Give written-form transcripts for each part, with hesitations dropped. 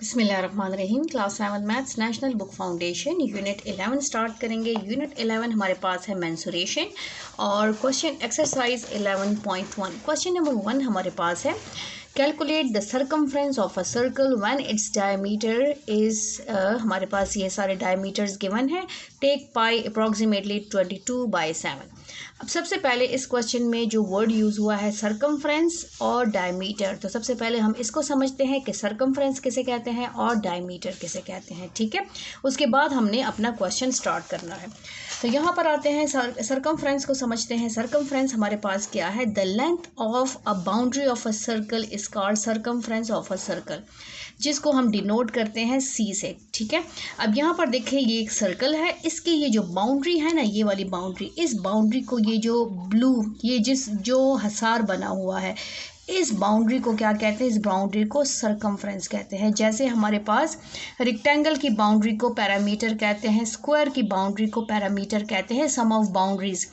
बिस्मिल्लाहिर्रहमानिर्रहीम। Class 7 maths national book foundation unit 11 start करेंगे। Unit 11 हमारे पास है मेंसुरेशन और क्वेश्चन एक्सरसाइज 11.1। क्वेश्चन नंबर 1 हमारे पास है calculate the circumference of a circle when its diameter is हमारे पास ये सारे डायमीटर्स गिवन है। Take pi approximately 22/7। अब सबसे पहले इस क्वेश्चन में जो वर्ड यूज़ हुआ है सर्कमफ्रेंस और डायमीटर, तो सबसे पहले हम इसको समझते हैं कि सर्कमफ्रेंस किसे कहते हैं और डायमीटर किसे कहते हैं। ठीक है, उसके बाद हमने अपना क्वेश्चन स्टार्ट करना है। तो यहाँ पर आते हैं, सर्कमफ्रेंस को समझते हैं। सर्कमफ्रेंस हमारे पास क्या है? The length of a boundary of a circle is called circumference of a circle, जिसको हम डिनोट करते हैं सी से। ठीक है, अब यहाँ पर देखें ये एक सर्कल है, इसकी ये जो बाउंड्री है ना, ये वाली बाउंड्री, इस बाउंड्री को ये जो ब्लू, ये जो हसार बना हुआ है, इस बाउंड्री को क्या कहते हैं? इस बाउंड्री को सर्कमफ्रेंस कहते हैं। जैसे हमारे पास रेक्टेंगल की बाउंड्री को पैरामीटर कहते हैं, स्क्वायर की बाउंड्री को पैरामीटर कहते हैं, सम ऑफ बाउंड्रीज।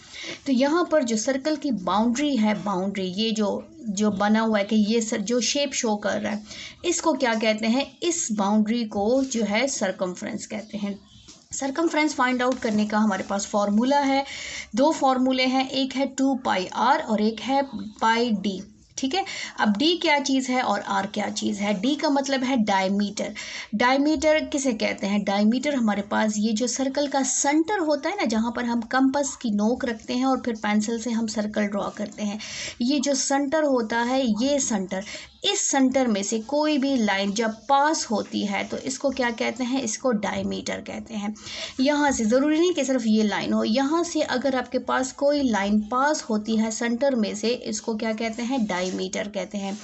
तो यहाँ पर जो सर्कल की बाउंड्री है, बाउंड्री ये जो बना हुआ है कि ये जो शेप शो कर रहा है, इसको क्या कहते हैं? इस बाउंड्री को जो है सर्कमफ्रेंस कहते हैं। सर्कमफ्रेंस फाइंड आउट करने का हमारे पास फॉर्मूला है, दो फॉर्मूले हैं, एक है 2πr और एक है πd। ठीक है, अब d क्या चीज़ है और r क्या चीज़ है? d का मतलब है डायमीटर। डायमीटर किसे कहते हैं? डायमीटर हमारे पास ये जो सर्कल का सेंटर होता है ना, जहाँ पर हम कंपास की नोक रखते हैं और फिर पेंसिल से हम सर्कल ड्रॉ करते हैं, ये जो सेंटर होता है, ये सेंटर, इस सेंटर में से कोई भी लाइन जब पास होती है तो इसको क्या कहते हैं? इसको डायमीटर कहते हैं। यहाँ से ज़रूरी नहीं कि सिर्फ ये लाइन हो, यहाँ से अगर आपके पास कोई लाइन पास होती है सेंटर में से, इसको क्या कहते हैं? डायमीटर कहते हैं।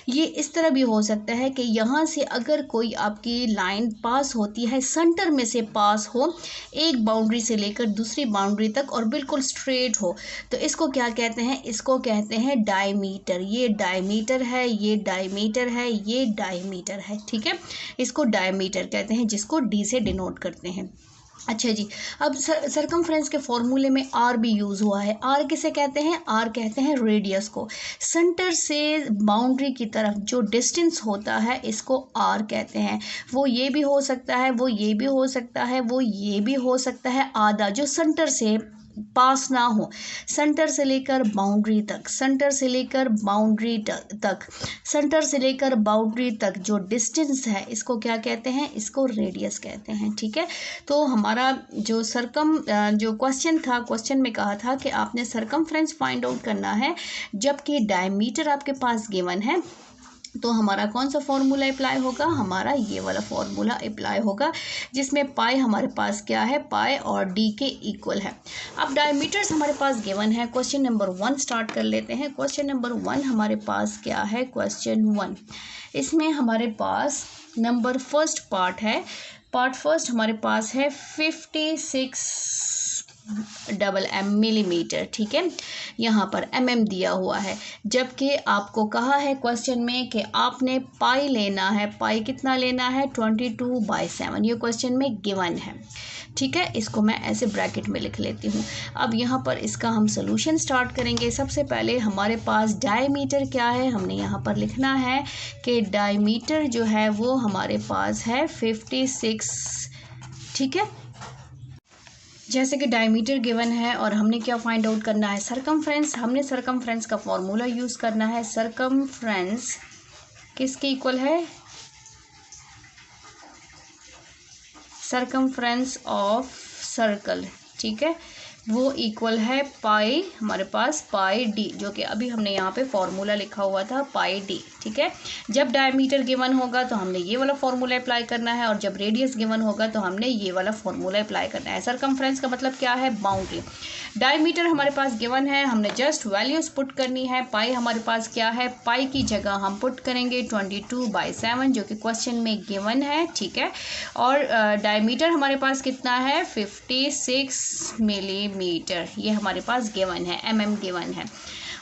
ये इस तरह भी हो सकता है कि यहाँ से अगर कोई आपकी लाइन पास होती है, सेंटर में से पास हो, एक बाउंड्री से लेकर दूसरी बाउंड्री तक और बिल्कुल स्ट्रेट हो, तो इसको क्या कहते हैं? इसको कहते हैं डायमीटर। ये डायमीटर है, ये डायमीटर है, ये डायमीटर है। ठीक है, इसको डायमीटर कहते हैं, जिसको डी से डिनोट करते हैं। अच्छा जी, अब सर्कमफ्रेंस के फॉर्मूले में आर भी यूज़ हुआ है। आर किसे कहते हैं? आर कहते हैं रेडियस को। सेंटर से बाउंड्री की तरफ जो डिस्टेंस होता है, इसको आर कहते हैं। वो ये भी हो सकता है, वो ये भी हो सकता है, वो ये भी हो सकता है, आधा जो सेंटर से पास ना हो, सेंटर से लेकर बाउंड्री तक, सेंटर से लेकर बाउंड्री तक, सेंटर से लेकर बाउंड्री तक जो डिस्टेंस है, इसको क्या कहते हैं? इसको रेडियस कहते हैं। ठीक है, तो हमारा जो जो क्वेश्चन था, क्वेश्चन में कहा था कि आपने सर्कमफ्रेंस फाइंड आउट करना है, जबकि डायमीटर आपके पास गिवन है, तो हमारा कौन सा फॉर्मूला अप्लाई होगा? हमारा ये वाला फॉर्मूला अप्लाई होगा, जिसमें पाई हमारे पास क्या है? पाई और डी के इक्वल है। अब डायमीटर्स हमारे पास गिवन है। क्वेश्चन नंबर 1 स्टार्ट कर लेते हैं। क्वेश्चन नंबर 1 हमारे पास क्या है? क्वेश्चन 1, इसमें हमारे पास नंबर फर्स्ट पार्ट है। पार्ट फर्स्ट हमारे पास है 56 mm मिलीमीटर। ठीक है, यहाँ पर mm दिया हुआ है, जबकि आपको कहा है क्वेश्चन में कि आपने पाई लेना है। पाई कितना लेना है? 22/7। ये क्वेश्चन में गिवन है। ठीक है, इसको मैं ऐसे ब्रैकेट में लिख लेती हूँ। अब यहाँ पर इसका हम सोल्यूशन स्टार्ट करेंगे। सबसे पहले हमारे पास डायमीटर क्या है? हमने यहाँ पर लिखना है कि डायमीटर जो है वो हमारे पास है 56। ठीक है, जैसे कि डायमीटर गिवन है और हमने क्या फाइंड आउट करना है? सर्कमफ्रेंस। हमने सर्कमफ्रेंस का फॉर्मूला यूज़ करना है। सर्कमफ्रेंस किसके इक्वल है? Circumference of circle. ठीक है, वो इक्वल है पाई, हमारे पास पाई डी, जो कि अभी हमने यहाँ पे फॉर्मूला लिखा हुआ था, पाई डी। ठीक है, जब डायमीटर गिवन होगा तो हमने ये वाला फॉर्मूला अप्लाई करना है, और जब रेडियस गिवन होगा तो हमने ये वाला फॉर्मूला अप्लाई करना है। सर्कमफ्रेंस का मतलब क्या है? बाउंड्री। डायमीटर हमारे पास गिवन है, हमने जस्ट वैल्यूज पुट करनी है। पाई हमारे पास क्या है? पाई की जगह हम पुट करेंगे 22/7, जो कि क्वेश्चन में गिवन है। ठीक है, और डायमीटर हमारे पास कितना है? 56 मिलीमीटर, ये हमारे पास गिवन है, mm गिवन है।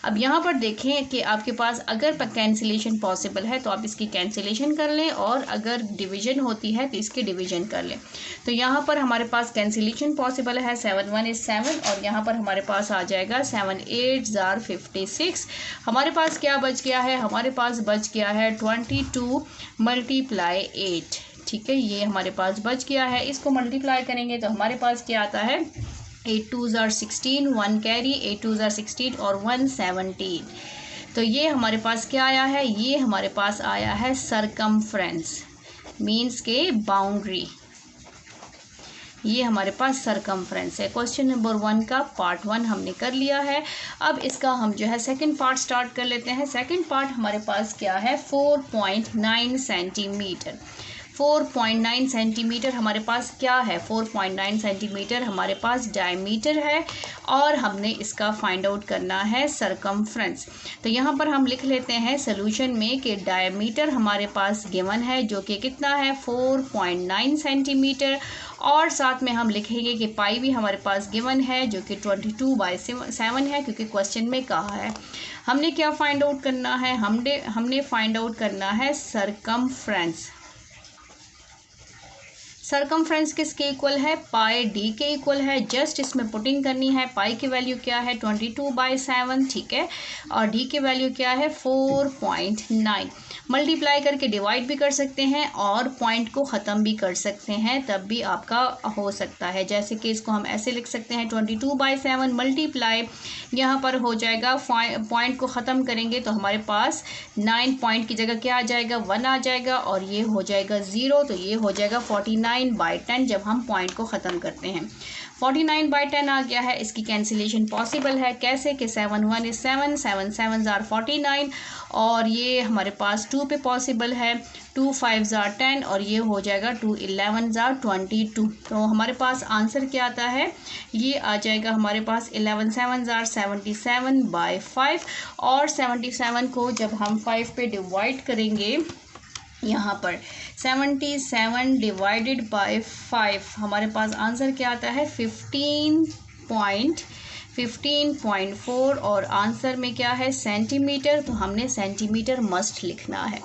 अब यहाँ पर देखें कि आपके पास अगर कैंसिलेशन पॉसिबल है तो आप इसकी कैंसिलेशन कर लें, और अगर डिवीजन होती है तो इसकी डिवीजन कर लें। तो यहाँ पर हमारे पास कैंसिलेशन पॉसिबल है, 7 1 is 7, और यहाँ पर हमारे पास आ जाएगा 7 8 are 56। हमारे पास क्या बच गया है, हमारे पास बच गया है 22 मल्टीप्लाई 8। ठीक है, ये हमारे पास बच गया है। इसको मल्टीप्लाई करेंगे तो हमारे पास क्या आता है, 8 2s are 16, 1 carry, 8 2s are 16 और 1 17। तो ये हमारे पास क्या आया है, ये हमारे पास आया है सरकमफ्रेंस, मीन्स के बाउंड्री। ये हमारे पास सरकमफ्रेंस है। क्वेश्चन नंबर 1 का पार्ट 1 हमने कर लिया है। अब इसका हम जो है सेकंड पार्ट स्टार्ट कर लेते हैं। सेकंड पार्ट हमारे पास क्या है, 4.9 सेंटीमीटर। 4.9 सेंटीमीटर हमारे पास क्या है, 4.9 सेंटीमीटर हमारे पास डायमीटर है, और हमने इसका फाइंड आउट करना है सरकमफ्रेंस। तो यहाँ पर हम लिख लेते हैं सोल्यूशन में कि डायमीटर हमारे पास गिवन है जो कि कितना है, 4.9 सेंटीमीटर, और साथ में हम लिखेंगे कि पाई भी हमारे पास गिवन है जो कि 22/7 है, क्योंकि क्वेश्चन में कहा है। हमने क्या फाइंड आउट करना है, हमने फाइंड आउट करना है सरकमफ्रेंस। सरकमफ्रेंस किसके इक्वल है, पाई डी के इक्वल है। जस्ट इसमें पुटिंग करनी है। पाई की वैल्यू क्या है, 22/7, ठीक है, और डी की वैल्यू क्या है, 4.9। मल्टीप्लाई करके डिवाइड भी कर सकते हैं और पॉइंट को ख़त्म भी कर सकते हैं, तब भी आपका हो सकता है। जैसे कि इसको हम ऐसे लिख सकते हैं, 22/7 मल्टीप्लाई, यहाँ पर हो जाएगा, पॉइंट को ख़त्म करेंगे तो हमारे पास 9 पॉइंट की जगह क्या आ जाएगा, 1 आ जाएगा, और ये हो जाएगा 0, तो ये हो जाएगा 49/10 जब हम पॉइंट को ख़त्म करते हैं। 49/10 आ गया है। इसकी कैंसिलेशन पॉसिबल है, कैसे कि 7 1 is 7, 7 7s are 49, और ये हमारे पास 2 पे पॉसिबल है, 2 5s are 10, और ये हो जाएगा 2 11s are 22। तो हमारे पास आंसर क्या आता है, ये आ जाएगा हमारे पास 11 7s are 77/5, और 77 को जब हम 5 पे डिवाइड करेंगे, यहाँ पर 77 डिवाइडेड बाय 5 हमारे पास आंसर क्या आता है, 15.4, और आंसर में क्या है, सेंटीमीटर, तो हमने सेंटीमीटर मस्ट लिखना है।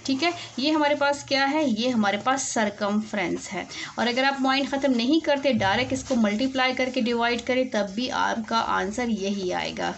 ठीक है, ये हमारे पास क्या है, ये हमारे पास सरकमफ्रेंस है। और अगर आप पॉइंट ख़त्म नहीं करते, डायरेक्ट इसको मल्टीप्लाई करके डिवाइड करें, तब भी आपका आंसर यही आएगा।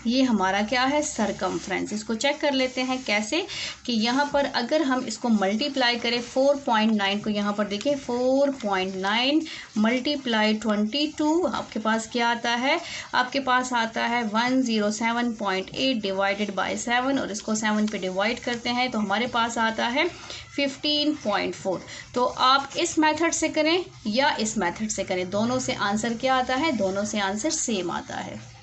ये हमारा क्या है, सरकमफ्रेंस। इसको चेक कर लेते हैं कैसे, कि यहाँ पर अगर हम इसको मल्टीप्लाई करें 4.9 को, यहाँ पर देखिए 4.9 मल्टीप्लाई 22, आपके पास क्या आता है, आपके पास आता है 107.8 डिवाइडेड बाय 7, और इसको 7 पे डिवाइड करते हैं तो हमारे पास आता है 15.4। तो आप इस मेथड से करें या इस मेथड से करें, दोनों से आंसर क्या आता है, दोनों से आंसर सेम आता है।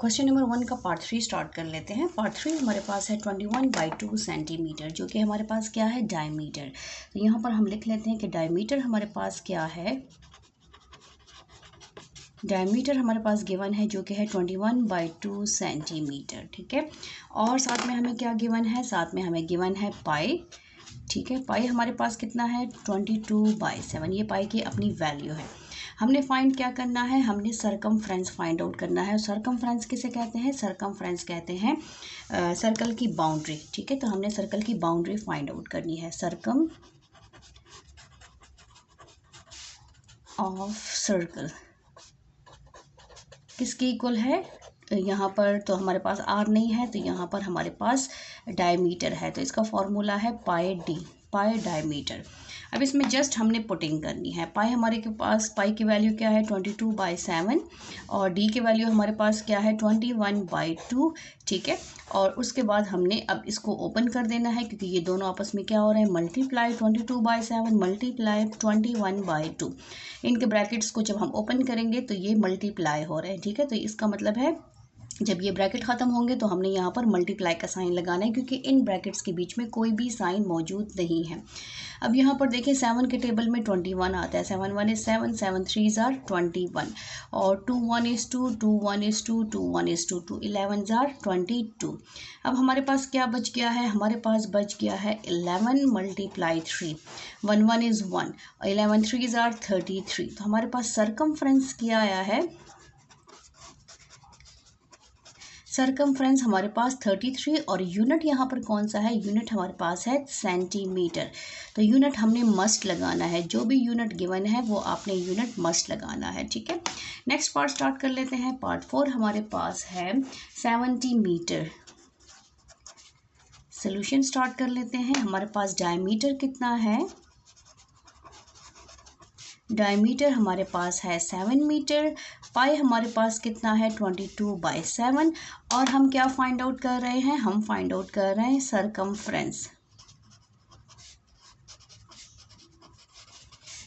क्वेश्चन नंबर 1 का पार्ट 3 स्टार्ट कर लेते हैं। पार्ट 3 हमारे पास है 21/2 सेंटीमीटर, जो कि हमारे पास क्या है, डायमीटर। तो यहाँ पर हम लिख लेते हैं कि डायमीटर हमारे पास क्या है, डायमीटर हमारे पास गिवन है जो कि है 21/2 सेंटीमीटर। ठीक है, और साथ में हमें क्या गिवन है, साथ में हमें गिवन है पाई। ठीक है, पाई हमारे पास कितना है, 22/7, ये पाई की अपनी वैल्यू है। हमने फाइंड क्या करना है, हमने सरकमफ्रेंस फाइंड आउट करना है। सरकमफ्रेंस किसे कहते हैं, सरकमफ्रेंस कहते हैं सर्कल की बाउंड्री। ठीक है, तो हमने सर्कल की बाउंड्री फाइंड आउट करनी है। सर्कम ऑफ सर्कल किसकी इक्वल है, यहाँ पर तो हमारे पास आर नहीं है, तो यहाँ पर हमारे पास डायमीटर है, तो इसका फॉर्मूला है पाई डी, पाई डायमीटर। अब इसमें जस्ट हमने पुटिंग करनी है। पाई हमारे के पास, पाई की वैल्यू क्या है, 22/7, और डी की वैल्यू हमारे पास क्या है, 21/2। ठीक है, और उसके बाद हमने अब इसको ओपन कर देना है, क्योंकि ये दोनों आपस में क्या हो रहे हैं, मल्टीप्लाई, 22/7 मल्टीप्लाई 21/2। इनके ब्रैकेट्स को जब हम ओपन करेंगे तो ये मल्टीप्लाई हो रहे हैं। ठीक है, तो इसका मतलब है जब ये ब्रैकेट ख़त्म होंगे तो हमने यहाँ पर मल्टीप्लाई का साइन लगाना है, क्योंकि इन ब्रैकेट्स के बीच में कोई भी साइन मौजूद नहीं है। अब यहाँ पर देखिए 7 के टेबल में 21 आता है, 7 1 is 7, 7 3s are 21, और 2 1 is 2, 2 1 is 2, 2 1 is 2, 2 11s are 22। अब हमारे पास क्या बच गया है, हमारे पास बच गया है 11 मल्टीप्लाई 3, 1 1 is 1, 11 3s are 33। तो हमारे पास सरकमफ्रेंस क्या आया है, सरकमफ्रेंस हमारे पास 33 और यूनिट यहाँ पर कौन सा है, यूनिट हमारे पास है सेंटीमीटर। तो यूनिट हमने मस्ट लगाना है, जो भी यूनिट गिवन है वो आपने यूनिट मस्ट लगाना है, ठीक है। नेक्स्ट पार्ट स्टार्ट कर लेते हैं। पार्ट 4 हमारे पास है 70 मीटर। सोल्यूशन स्टार्ट कर लेते हैं। हमारे पास डायमीटर कितना है, डायमीटर हमारे पास है 7 मीटर। पाई हमारे पास कितना है 22/7। और हम क्या फाइंड आउट कर रहे हैं, हम फाइंड आउट कर रहे हैं सरकमफ्रेंस।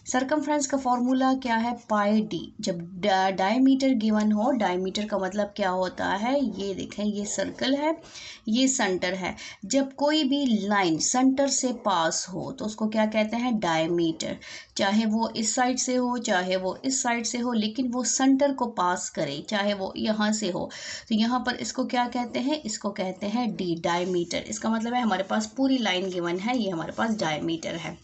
सरकमफ्रेंस का फॉर्मूला क्या है, पाई डी। जब डायमीटर गिवन हो, डायमीटर का मतलब क्या होता है, ये देखें ये सर्कल है, ये सेंटर है। जब कोई भी लाइन सेंटर से पास हो तो उसको क्या कहते हैं, डायमीटर। चाहे वो इस साइड से हो, चाहे वो इस साइड से हो, लेकिन वो सेंटर को पास करे, चाहे वो यहाँ से हो। तो यहाँ पर इसको क्या कहते हैं, इसको कहते हैं डी, डायमीटर। इसका मतलब है हमारे पास पूरी लाइन गिवन है, ये हमारे पास डायमीटर है।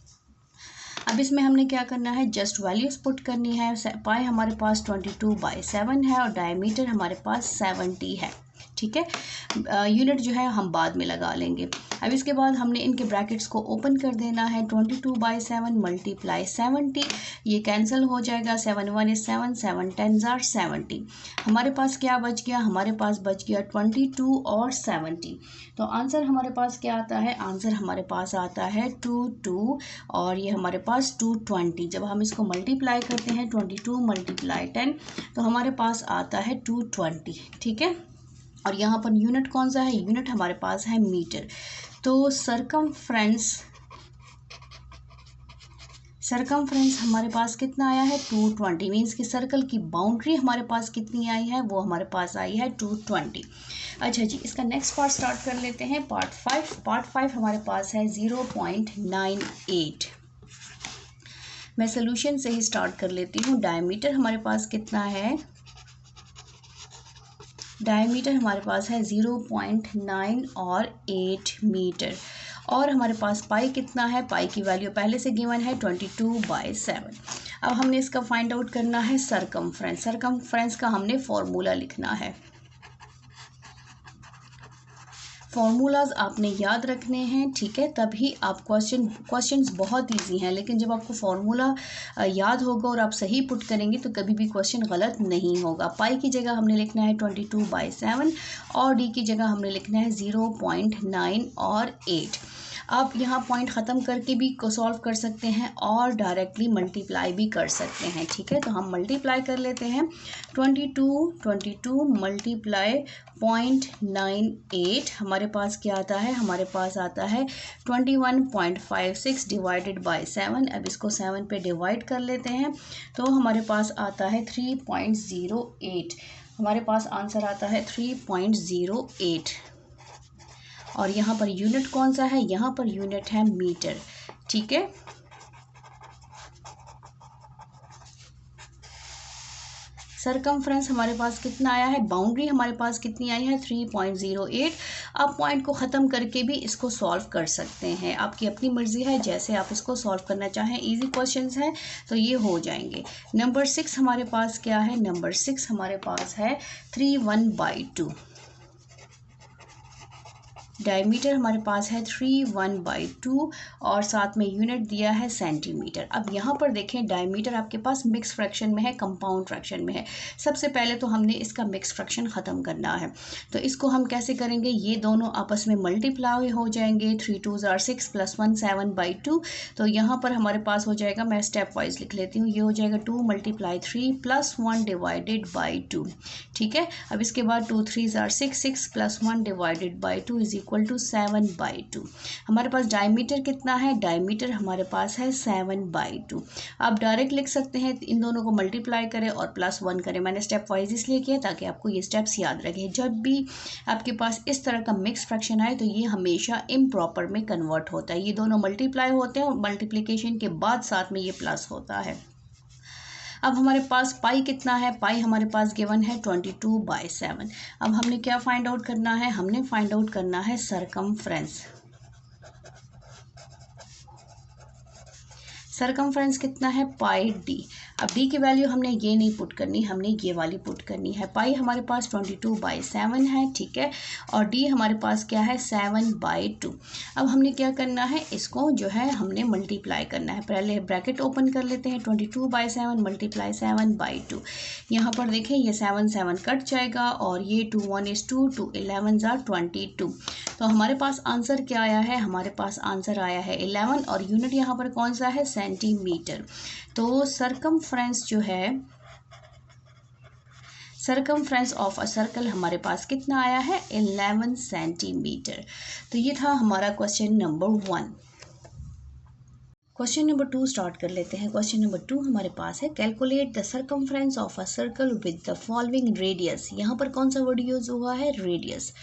अब इसमें हमने क्या करना है, जस्ट वैल्यूज पुट करनी है। पाई हमारे पास 22/7 है और डायमीटर हमारे पास 70 है, ठीक है। यूनिट जो है हम बाद में लगा लेंगे। अब इसके बाद हमने इनके ब्रैकेट्स को ओपन कर देना है। 22/7 मल्टीप्लाई 70, ये कैंसिल हो जाएगा। 7 1 is 7, 7 10s are 70। हमारे पास क्या बच गया, हमारे पास बच गया 22 और 70। तो आंसर हमारे पास क्या आता है, आंसर हमारे पास आता है 22 और ये हमारे पास 220। जब हम इसको मल्टीप्लाई करते हैं 22 × 10 तो हमारे पास आता है 220, ठीक है। और यहाँ पर यूनिट कौन सा है, यूनिट हमारे पास है मीटर। तो सरकमफ्रेंस हमारे पास कितना आया है 220, मीन्स कि सर्कल की बाउंड्री हमारे पास कितनी आई है, वो हमारे पास आई है 220। अच्छा जी, इसका नेक्स्ट पार्ट स्टार्ट कर लेते हैं। पार्ट 5 हमारे पास है 0.98। मैं सोल्यूशन से ही स्टार्ट कर लेती हूँ। डायमीटर हमारे पास कितना है, डायमीटर हमारे पास है 0.9 और 8 मीटर। और हमारे पास पाई कितना है, पाई की वैल्यू पहले से गिवन है 22/7। अब हमने इसका फाइंड आउट करना है सरकमफ्रेंस का हमने फॉर्मूला लिखना है। फॉर्मूलाज आपने याद रखने हैं, ठीक है, तभी आप क्वेश्चंस बहुत इजी हैं। लेकिन जब आपको फॉर्मूला याद होगा और आप सही पुट करेंगे तो कभी भी क्वेश्चन गलत नहीं होगा। पाई की जगह हमने लिखना है 22/7 और डी की जगह हमने लिखना है 0.9 और 8। आप यहाँ पॉइंट ख़त्म करके भी सॉल्व कर सकते हैं और डायरेक्टली मल्टीप्लाई भी कर सकते हैं, ठीक है। तो हम मल्टीप्लाई कर लेते हैं। 22 मल्टीप्लाई 0.98 हमारे पास क्या आता है, हमारे पास आता है 21.56 डिवाइडेड बाय 7। अब इसको 7 पे डिवाइड कर लेते हैं तो हमारे पास आता है 3.08। हमारे पास आंसर आता है 3.08। और यहाँ पर यूनिट कौन सा है, यहाँ पर यूनिट है मीटर, ठीक है। सरकमफ्रेंस हमारे पास कितना आया है, बाउंड्री हमारे पास कितनी आई है 3.08। आप पॉइंट को ख़त्म करके भी इसको सॉल्व कर सकते हैं, आपकी अपनी मर्ज़ी है, जैसे आप इसको सॉल्व करना चाहें। इजी क्वेश्चंस हैं तो ये हो जाएंगे। नंबर 6 हमारे पास क्या है, नंबर 6 हमारे पास है 3/1/2। डायमीटर हमारे पास है 3/1/2 और साथ में यूनिट दिया है सेंटीमीटर। अब यहाँ पर देखें डायमीटर आपके पास मिक्स फ्रैक्शन में है, कंपाउंड फ्रैक्शन में है। सबसे पहले तो हमने इसका मिक्स फ्रैक्शन ख़त्म करना है। तो इसको हम कैसे करेंगे, ये दोनों आपस में मल्टीप्लाई हो जाएंगे। 3 2s are 6 + 1 7/2। तो यहाँ पर हमारे पास हो जाएगा, मैं स्टेप वाइज लिख लेती हूँ, ये हो जाएगा 2 × 3 + 1 डिवाइडेड बाई 2, ठीक है। अब इसके बाद 2 3s are 6, 6 + 1 डिवाइडेड बाई 2 = 7/2। हमारे पास डायमीटर कितना है, डायमीटर हमारे पास है 7/2। आप डायरेक्ट लिख सकते हैं, इन दोनों को मल्टीप्लाई करें और +1 करें। मैंने स्टेप वाइज इसलिए किया ताकि आपको ये स्टेप्स याद रखें। जब भी आपके पास इस तरह का मिक्स फ्रैक्शन आए तो ये हमेशा इम्प्रॉपर में कन्वर्ट होता है। ये दोनों मल्टीप्लाई होते हैं और मल्टीप्लिकेशन के बाद साथ में ये प्लस होता है। अब हमारे पास पाई कितना है, पाई हमारे पास गिवन है 22/7। अब हमने क्या फाइंड आउट करना है, हमने फाइंड आउट करना है सरकमफ्रेंस। सरकमफ्रेंस कितना है, पाई डी। अब डी की वैल्यू हमने ये नहीं पुट करनी, हमने ये वाली पुट करनी है। पाई हमारे पास 22/7 है, ठीक है, और डी हमारे पास क्या है 7/2। अब हमने क्या करना है, इसको जो है हमने मल्टीप्लाई करना है। पहले ब्रैकेट ओपन कर लेते हैं, 22/7 मल्टीप्लाई 7/2। यहाँ पर देखें ये 7 कट जाएगा और ये 2 1 is 2, 2 11s are 22। तो हमारे पास आंसर क्या आया है, हमारे पास आंसर आया है 11 और यूनिट यहाँ पर कौन सा है, सेंटीमीटर। तो सरकमफ्रेंस जो है, सरकमफ्रेंस ऑफ अ सर्कल हमारे पास कितना आया है, 11 सेंटीमीटर। तो ये था हमारा question number 1। Question number 2 start कर लेते हैं। क्वेश्चन नंबर 2 हमारे पास है, calculate the circumference of a circle with the following radius. यहाँ पर कौन सा वर्ड यूज हुआ है, radius.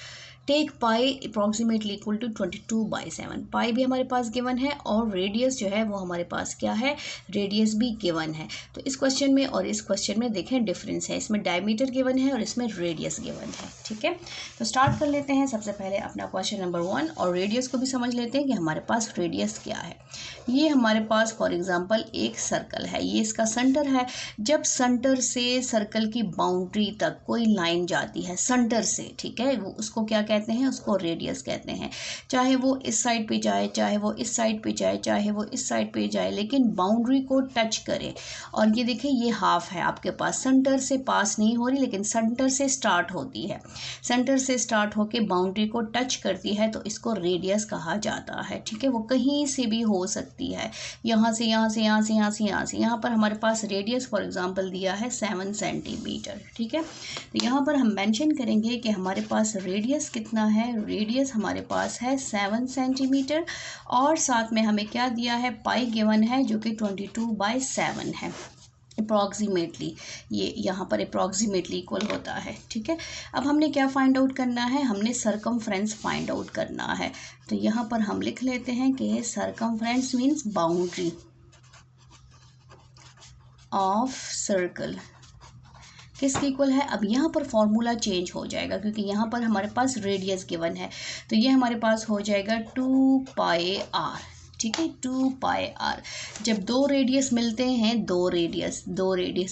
Take pi approximately equal to 22/7। Pi भी हमारे पास गिवन है और रेडियस जो है वो हमारे पास क्या है, रेडियस भी गिवन है। तो इस क्वेश्चन में और इस क्वेश्चन में देखें डिफरेंस है, इसमें डायमीटर गिवन है और इसमें रेडियस गिवन है, ठीक है। तो स्टार्ट कर लेते हैं सबसे पहले अपना क्वेश्चन नंबर 1 और रेडियस को भी समझ लेते हैं कि हमारे पास रेडियस क्या है। ये हमारे पास फॉर एग्जाम्पल एक सर्कल है, ये इसका सेंटर है। जब सेंटर से सर्कल की बाउंड्री तक कोई लाइन जाती है सेंटर से, ठीक है, वो उसको क्या कहते हैं, उसको रेडियस कहते हैं। चाहे वो इस साइड पे जाए, चाहे वो इस साइड पे जाए, चाहे वो इस साइड पे जाए, लेकिन बाउंड्री को टच करे। और ये देखिए ये हाफ है आपके पास, सेंटर से पास नहीं हो रही लेकिन सेंटर से स्टार्ट होती है, सेंटर से स्टार्ट होके बाउंड्री को टच करती है, तो इसको रेडियस कहा जाता है, ठीक है। वो कहीं से भी हो सकती है, यहाँ से यहाँ से यहाँ से यहाँ से यहाँ से। यहाँ पर हमारे पास रेडियस फॉर एग्जांपल दिया है 7 सेंटीमीटर, ठीक है। तो यहाँ पर हम मेंशन करेंगे कि हमारे पास रेडियस कितना है, रेडियस हमारे पास है 7 सेंटीमीटर और साथ में हमें क्या दिया है, पाई गिवन है जो कि 22/7 है अप्रॉक्सीमेटली। ये यहाँ पर अप्रॉक्सीमेटली इक्वल होता है, ठीक है। अब हमने क्या फाइंड आउट करना है, हमने सरकमफ्रेंस फाइंड आउट करना है। तो यहाँ पर हम लिख लेते हैं कि circumference means boundary of circle किसके इक्वल है। अब यहाँ पर फॉर्मूला चेंज हो जाएगा क्योंकि यहाँ पर हमारे पास रेडियस गिवन है, तो ये हमारे पास हो जाएगा 2πr, ठीक है, 2πr। जब दो रेडियस मिलते हैं, दो रेडियस,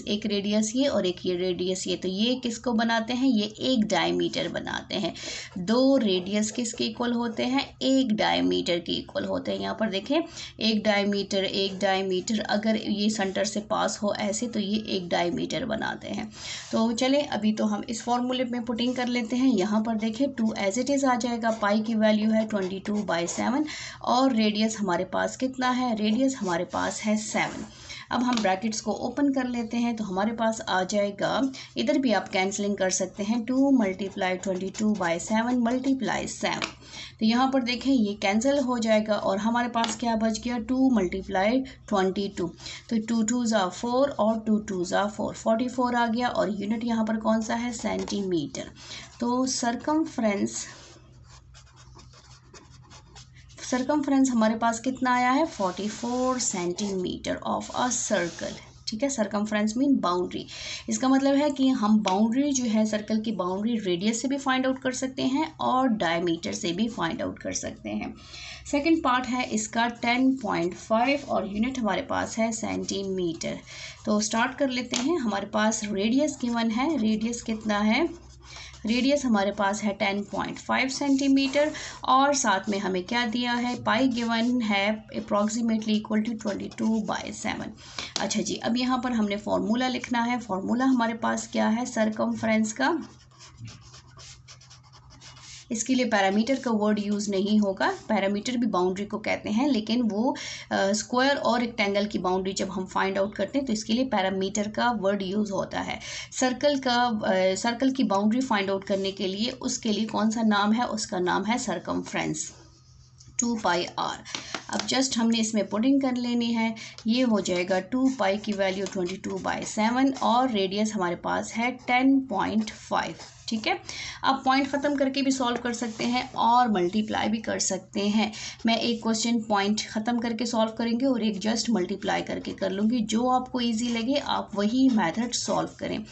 एक रेडियस ये और एक ये रेडियस ये, तो ये किसको बनाते हैं, ये एक डायमीटर बनाते हैं। दो रेडियस किसके इक्वल होते हैं, एक डायमीटर के इक्वल होते हैं। यहाँ पर देखें एक डायमीटर अगर ये सेंटर से पास हो ऐसे, तो ये एक डायमीटर बनाते हैं। तो चलें अभी तो हम इस फॉर्मूले में पुटिंग कर लेते हैं। यहाँ पर देखें 2 एज इट इज़ आ जाएगा, पाई की वैल्यू है 22/7 और रेडियस हमारे पास कितना है, रेडियस हमारे पास है 7। अब हम ब्रैकेट्स को ओपन कर लेते हैं तो हमारे पास आ जाएगा, इधर भी आप कैंसलिंग कर सकते हैं, 2 × 22/7 × 7। तो यहाँ पर देखें ये कैंसिल हो जाएगा और हमारे पास क्या बच गया, 2 × 22। तो 2 2s are 4 और 2 2s are 4, 44 आ गया और यूनिट यहाँ पर कौन सा है, सेंटीमीटर। तो सरकमफ्रेंस हमारे पास कितना आया है, 44 सेंटीमीटर ऑफ अ सर्कल, ठीक है। सरकमफ्रेंस मीन बाउंड्री, इसका मतलब है कि हम बाउंड्री जो है सर्कल की बाउंड्री रेडियस से भी फाइंड आउट कर सकते हैं और डायमीटर से भी फाइंड आउट कर सकते हैं। सेकंड पार्ट है इसका 10.5 और यूनिट हमारे पास है सेंटीमीटर। तो स्टार्ट कर लेते हैं। हमारे पास रेडियस गिवन है, रेडियस कितना है, रेडियस हमारे पास है 10.5 सेंटीमीटर और साथ में हमें क्या दिया है, पाई गिवन है अप्रॉक्सीमेटली इक्वल टू 22/7। अच्छा जी, अब यहाँ पर हमने फॉर्मूला लिखना है। फॉर्मूला हमारे पास क्या है सरकमफ्रेंस का, इसके लिए पैरामीटर का वर्ड यूज़ नहीं होगा। पैरामीटर भी बाउंड्री को कहते हैं, लेकिन वो स्क्वायर और रेक्टेंगल की बाउंड्री जब हम फाइंड आउट करते हैं तो इसके लिए पैरामीटर का वर्ड यूज़ होता है। सर्कल की बाउंड्री फाइंड आउट करने के लिए उसके लिए कौन सा नाम है, उसका नाम है सरकमफ्रेंस, 2πr। अब जस्ट हमने इसमें पुटिंग कर लेनी है, ये हो जाएगा 2π की वैल्यू 22/7 और रेडियस हमारे पास है 10.5, ठीक है। आप पॉइंट ख़त्म करके भी सॉल्व कर सकते हैं और मल्टीप्लाई भी कर सकते हैं। मैं एक क्वेश्चन पॉइंट ख़त्म करके सॉल्व करेंगे और एक जस्ट मल्टीप्लाई करके कर लूँगी। जो आपको इजी लगे आप वही मेथड सॉल्व करें।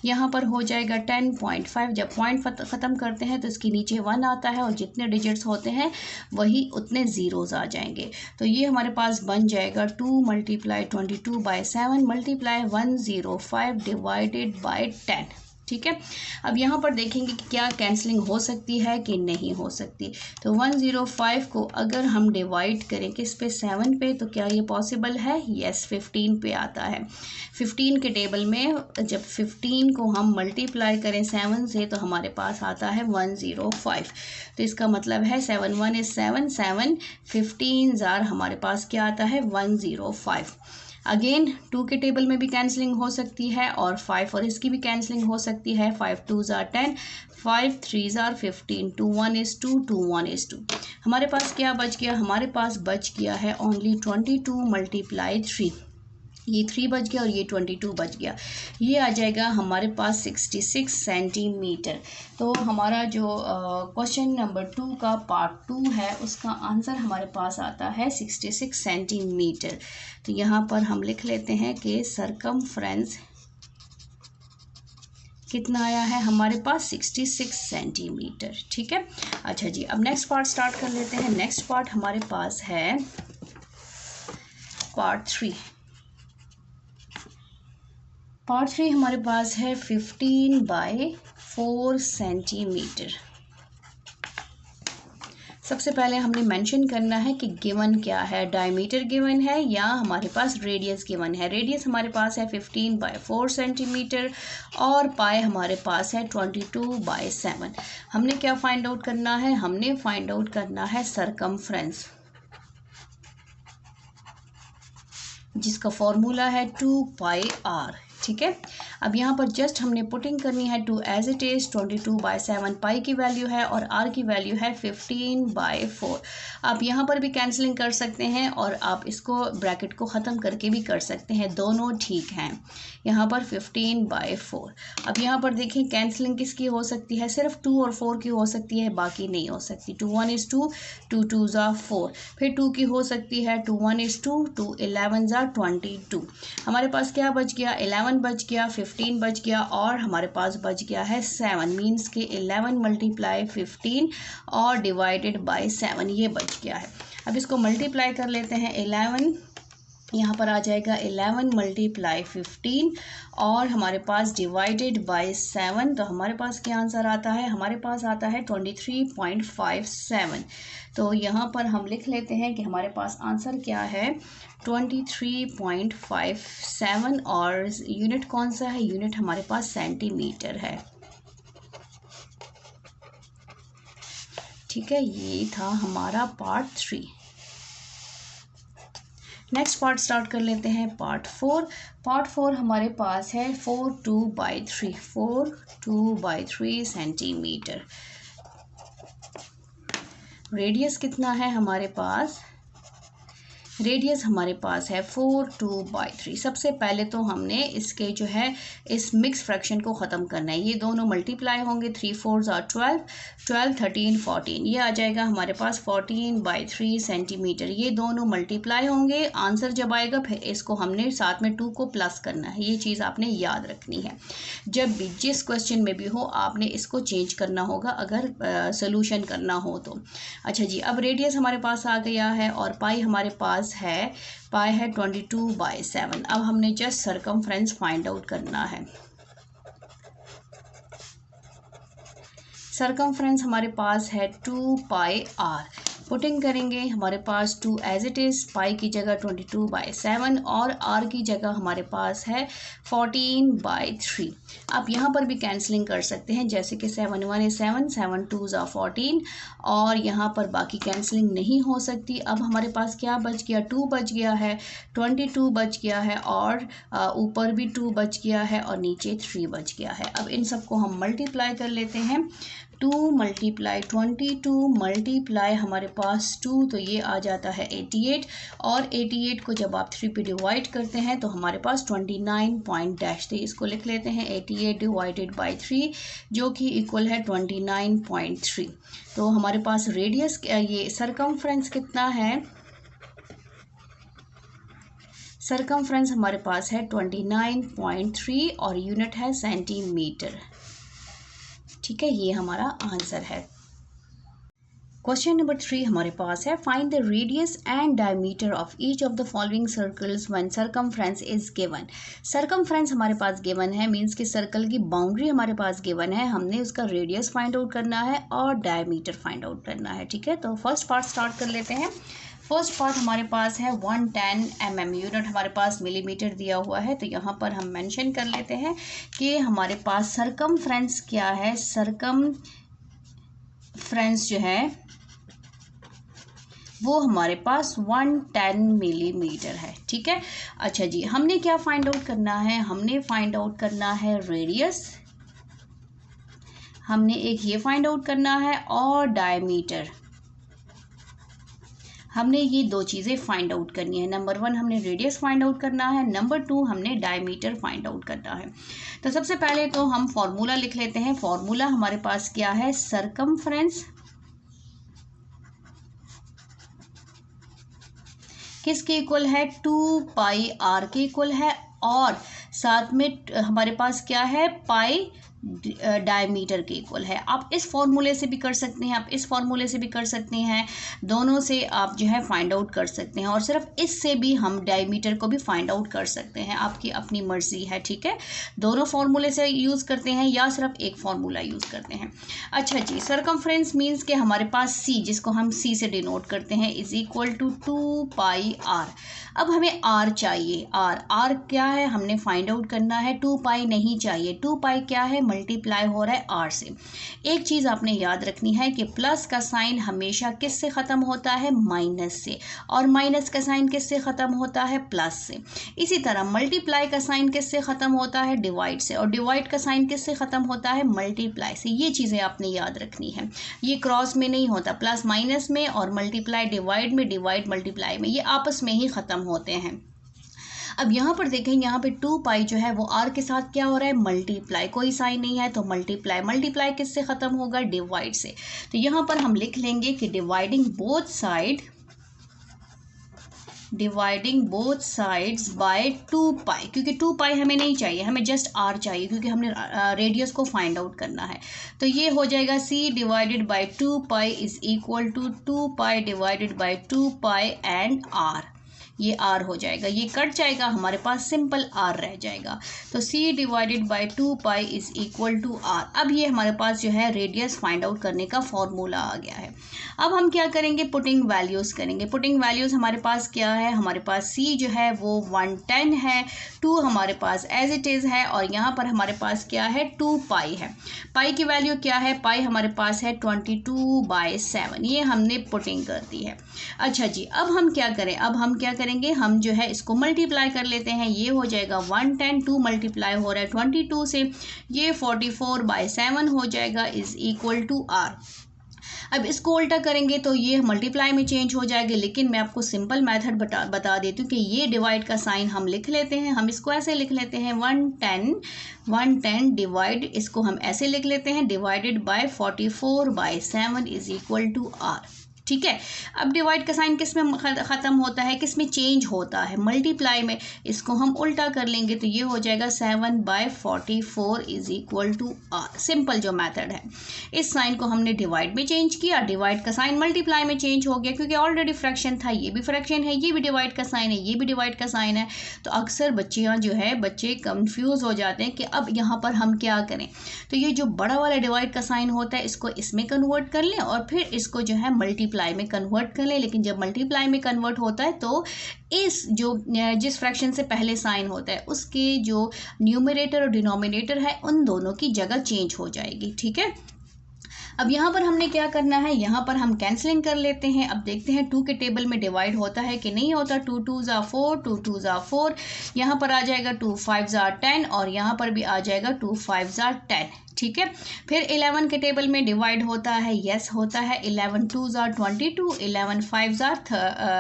यहाँ पर हो जाएगा 10.5। जब पॉइंट ख़त्म करते हैं तो इसके नीचे 1 आता है और जितने डिजिट्स होते हैं वही उतने ज़ीरोज़ आ जाएंगे। तो ये हमारे पास बन जाएगा 2 × 22/7 मल्टीप्लाई 105 डिवाइडेड बाय 10। ठीक है। अब यहाँ पर देखेंगे कि क्या कैंसलिंग हो सकती है कि नहीं हो सकती। तो 105 को अगर हम डिवाइड करें किस पे, 7 पे, तो क्या ये पॉसिबल है? यस, 15 पे आता है। 15 के टेबल में जब 15 को हम मल्टीप्लाई करें 7 से तो हमारे पास आता है 105। तो इसका मतलब है 7 1 is 7, 7 15 ज़ार हमारे पास क्या आता है? 105। अगेन 2 के टेबल में भी कैंसलिंग हो सकती है और 5 और इसकी भी कैंसलिंग हो सकती है। 5 2 ज़ार 10, 5 3 ज़ार 15, 2 1 is 2, 2 1 is 2। हमारे पास क्या बच गया? हमारे पास बच गया है ओनली 22 × 3। ये 3 बच गया और ये 22 बच गया। ये आ जाएगा हमारे पास 66 सेंटीमीटर। तो हमारा जो क्वेश्चन नंबर 2 का पार्ट 2 है उसका आंसर हमारे पास आता है 66 सेंटीमीटर। तो यहाँ पर हम लिख लेते हैं कि सरकमफ्रेंस कितना आया है हमारे पास? 66 सेंटीमीटर। ठीक है। अच्छा जी, अब नेक्स्ट पार्ट स्टार्ट कर लेते हैं। नेक्स्ट पार्ट हमारे पास है पार्ट 3। पार्ट 3 हमारे पास है 15/4 सेंटीमीटर। सबसे पहले हमने मेंशन करना है कि गिवन क्या है, डायमीटर गिवन है या हमारे पास रेडियस गिवन है। रेडियस हमारे पास है 15/4 सेंटीमीटर और पाई हमारे पास है 22/7। हमने क्या फाइंड आउट करना है? हमने फाइंड आउट करना है सरकमफ्रेंस, जिसका फॉर्मूला है 2πr। ठीक है। अब यहाँ पर जस्ट हमने पुटिंग करनी है 2 एज इट इज़। 22/7 पाई की वैल्यू है और आर की वैल्यू है 15/4। आप यहाँ पर भी कैंसलिंग कर सकते हैं और आप इसको ब्रैकेट को ख़त्म करके भी कर सकते हैं, दोनों ठीक हैं। यहाँ पर 15/4। अब यहाँ पर देखें कैंसलिंग किसकी हो सकती है? सिर्फ 2 और 4 की हो सकती है, बाकी नहीं हो सकती। 2 1 is 2, 2 2 ज़ा 4, फिर 2 की हो सकती है 2 1 is 2, 2 11 ज़ा 22। हमारे पास क्या बच गया? 11 बच गया, 15 बच गया और हमारे पास बच गया है 7। मीन्स के 11 × 15 और डिवाइडेड बाय 7 ये बच गया है। अब इसको मल्टीप्लाई कर लेते हैं। 11 यहाँ पर आ जाएगा 11 × 15 और हमारे पास डिवाइडेड बाय 7। तो हमारे पास क्या आंसर आता है? हमारे पास आता है 23.57। तो यहाँ पर हम लिख लेते हैं कि हमारे पास आंसर क्या है? 23.57 और यूनिट कौन सा है? यूनिट हमारे पास सेंटीमीटर है। ठीक है, ये था हमारा पार्ट 3। नेक्स्ट पार्ट स्टार्ट कर लेते हैं पार्ट 4। पार्ट 4 हमारे पास है 42/3, 42/3 सेंटीमीटर। रेडियस कितना है हमारे पास? रेडियस हमारे पास है 42/3। सबसे पहले तो हमने इसके जो है इस मिक्स फ्रैक्शन को ख़त्म करना है। ये दोनों मल्टीप्लाई होंगे, 3 4 ज़ा 12, 12 13 14। ये आ जाएगा हमारे पास 14/3 सेंटीमीटर। ये दोनों मल्टीप्लाई होंगे। आंसर जब आएगा फिर इसको हमने साथ में 2 को प्लस करना है। ये चीज़ आपने याद रखनी है। जब भी जिस क्वेश्चन में भी हो आपने इसको चेंज करना होगा अगर सोल्यूशन करना हो तो। अच्छा जी, अब रेडियस हमारे पास आ गया है और पाई हमारे पास है 22/7। अब हमने जस्ट सरकमफ्रेंस फाइंड आउट करना है। सरकमफ्रेंस हमारे पास है 2πr। पुटिंग करेंगे हमारे पास 2 एज इट इज़, पाई की जगह 22/7 और आर की जगह हमारे पास है 14/3। आप यहाँ पर भी कैंसलिंग कर सकते हैं, जैसे कि 7 1 is 7, 7 2 ज़ा 14 और यहाँ पर बाकी कैंसलिंग नहीं हो सकती। अब हमारे पास क्या बच गया? 2 बच गया है, 22 बच गया है और ऊपर भी 2 बच गया है और नीचे 3 बच गया है। अब इन सबको हम मल्टीप्लाई कर लेते हैं। 2 मल्टीप्लाई 22 मल्टीप्लाई हमारे पास 2, तो ये आ जाता है 88, और 88 को जब आप 3 पे डिवाइड करते हैं तो हमारे पास 29 पॉइंट डैश थे। इसको लिख लेते हैं 88 डिवाइडेड बाई 3 जो कि इक्वल है 29.3। तो हमारे पास रेडियस ये सरकमफ्रेंस कितना है, सरकमफ्रेंस हमारे पास है 29.3 और यूनिट है सेंटीमीटर। ठीक है, ये हमारा आंसर है। क्वेश्चन नंबर 3 हमारे पास है, find the radius and diameter of each of the following circles when circumference is given. Circumference हमारे पास गिवन है, मींस कि सर्कल की बाउंड्री हमारे पास गिवन है, हमने उसका रेडियस फाइंड आउट करना है और डायमीटर फाइंड आउट करना है। ठीक है, तो फर्स्ट पार्ट स्टार्ट कर लेते हैं। फर्स्ट पार्ट हमारे पास है 110 mm, यूनिट हमारे पास मिलीमीटर दिया हुआ है, तो यहाँ पर हम मेंशन कर लेते हैं कि हमारे पास सरकमफ्रेंस क्या है, सरकमफ्रेंस जो है वो हमारे पास 110 मिलीमीटर है। ठीक है, अच्छा जी, हमने क्या फाइंड आउट करना है, हमने फाइंड आउट करना है रेडियस, हमने एक ये फाइंड आउट करना है और डायमीटर, हमने ये दो चीज़ें फाइंड आउट करनी है। नंबर 1 हमने रेडियस फाइंड आउट करना है, नंबर 2 हमने डायमीटर फाइंड आउट करना है। तो सबसे पहले तो हम फॉर्मूला लिख लेते हैं। फॉर्मूला हमारे पास क्या है, सरकमफ्रेंस किसके इक्वल है, 2 पाई आर के इक्वल है, और साथ में हमारे पास क्या है, पाई डायमीटर के इक्वल है। आप इस फॉर्मूले से भी कर सकते हैं, आप इस फॉर्मूले से भी कर सकते हैं, दोनों से आप जो है फाइंड आउट कर सकते हैं, और सिर्फ इससे भी हम डायमीटर को भी फाइंड आउट कर सकते हैं, आपकी अपनी मर्जी है। ठीक है, दोनों फॉर्मूले से यूज़ करते हैं या सिर्फ एक फार्मूला यूज़ करते हैं। अच्छा जी, सरकमफ्रेंस मीन्स के हमारे पास सी, जिसको हम सी से डिनोट करते हैं, is equal to 2 pi r. अब हमें आर चाहिए, आर क्या है हमने फाइंड आउट करना है, 2 पाई नहीं चाहिए, 2 पाई क्या है, मल्टीप्लाई हो रहा है आर से। एक चीज़ आपने याद रखनी है कि प्लस का साइन हमेशा किस से ख़त्म होता है, माइनस से, और माइनस का साइन किस से ख़त्म होता है, प्लस से। इसी तरह मल्टीप्लाई का साइन किस से ख़त्म होता है, डिवाइड से, और डिवाइड का साइन किस से ख़त्म होता है, मल्टीप्लाई से। ये चीज़ें आपने याद रखनी है, ये क्रॉस में नहीं होता, प्लस माइनस में, और मल्टीप्लाई डिवाइड में, डिवाइड मल्टीप्लाई में, ये आपस में ही ख़त्म होते हैं। अब यहाँ पर देखें, यहाँ पे 2 पाई जो है वो आर के साथ क्या हो रहा है, मल्टीप्लाई, कोई साइन नहीं है तो मल्टीप्लाई, मल्टीप्लाई किससे ख़त्म होगा, डिवाइड से। तो यहाँ पर हम लिख लेंगे कि डिवाइडिंग बोथ साइड्स बाय 2 पाई, क्योंकि 2 पाई हमें नहीं चाहिए, हमें जस्ट आर चाहिए, क्योंकि हमने रेडियस को फाइंड आउट करना है। तो ये हो जाएगा c divided by 2 pi is equal to 2 pi divided by 2 pi and r. ये आर हो जाएगा, ये कट जाएगा, हमारे पास सिंपल आर रह जाएगा। तो c divided by 2 pi is equal to r. अब ये हमारे पास जो है रेडियस फाइंड आउट करने का फॉर्मूला आ गया है। अब हम क्या करेंगे, पुटिंग वैल्यूज़ करेंगे। पुटिंग वैल्यूज़ हमारे पास क्या है, हमारे पास सी जो है वो 110 है, 2 हमारे पास एज इट इज़ है, और यहाँ पर हमारे पास क्या है, 2 पाई है। पाई की वैल्यू क्या है, पाई हमारे पास है 22/7, ये हमने पुटिंग कर दी है। अच्छा जी, अब हम क्या करें, हम जो है इसको मल्टीप्लाई कर लेते हैं। ये हो जाएगा 110, 2 मल्टीप्लाई हो रहा है 22 से, ये 44/7 हो जाएगा इज इक्वल टू आर। अब इसको उल्टा करेंगे तो ये मल्टीप्लाई में चेंज हो जाएगा, लेकिन मैं आपको सिंपल मेथड बता देती हूँ कि ये डिवाइड का साइन हम लिख लेते हैं। हम इसको ऐसे लिख लेते हैं 110 डिवाइड, इसको हम ऐसे लिख लेते हैं, divided by 44/7 is equal to r. ठीक है, अब डिवाइड का साइन किस में ख़त्म होता है, किस में चेंज होता है, मल्टीप्लाई में। इसको हम उल्टा कर लेंगे तो ये हो जाएगा 7/44 is equal to r. Simple जो मेथड है, इस साइन को हमने डिवाइड में चेंज किया, डिवाइड का साइन मल्टीप्लाई में चेंज हो गया, क्योंकि ऑलरेडी फ्रैक्शन था, ये भी फ्रैक्शन है, ये भी डिवाइड का साइन है, ये भी डिवाइड का साइन है। तो अक्सर बच्चे कंफ्यूज हो जाते हैं कि अब यहाँ पर हम क्या करें। तो ये जो बड़ा वाला डिवाइड का साइन होता है, इसको इसमें कन्वर्ट कर लें, और फिर इसको जो है मल्टीप्लाई में कन्वर्ट कर ले। लेकिन जब मल्टीप्लाई में कन्वर्ट होता है तो जिस फ्रैक्शन से पहले साइन होता है उसके जो न्यूमरेटर और डिनोमिनेटर है उन दोनों की जगह चेंज हो जाएगी। ठीक है, अब यहाँ पर हमने क्या करना है, यहाँ पर हम कैंसलिंग कर लेते हैं। अब देखते हैं 2 के टेबल में डिवाइड होता है कि नहीं होता। 2 2s are 4, 2 2s are 4, यहाँ पर आ जाएगा 2 5s are 10, और यहाँ पर भी आ जाएगा 2 5s are 10। ठीक है। फिर 11 के टेबल में डिवाइड होता है, यस होता है। 11 2s are 22, 11 5s are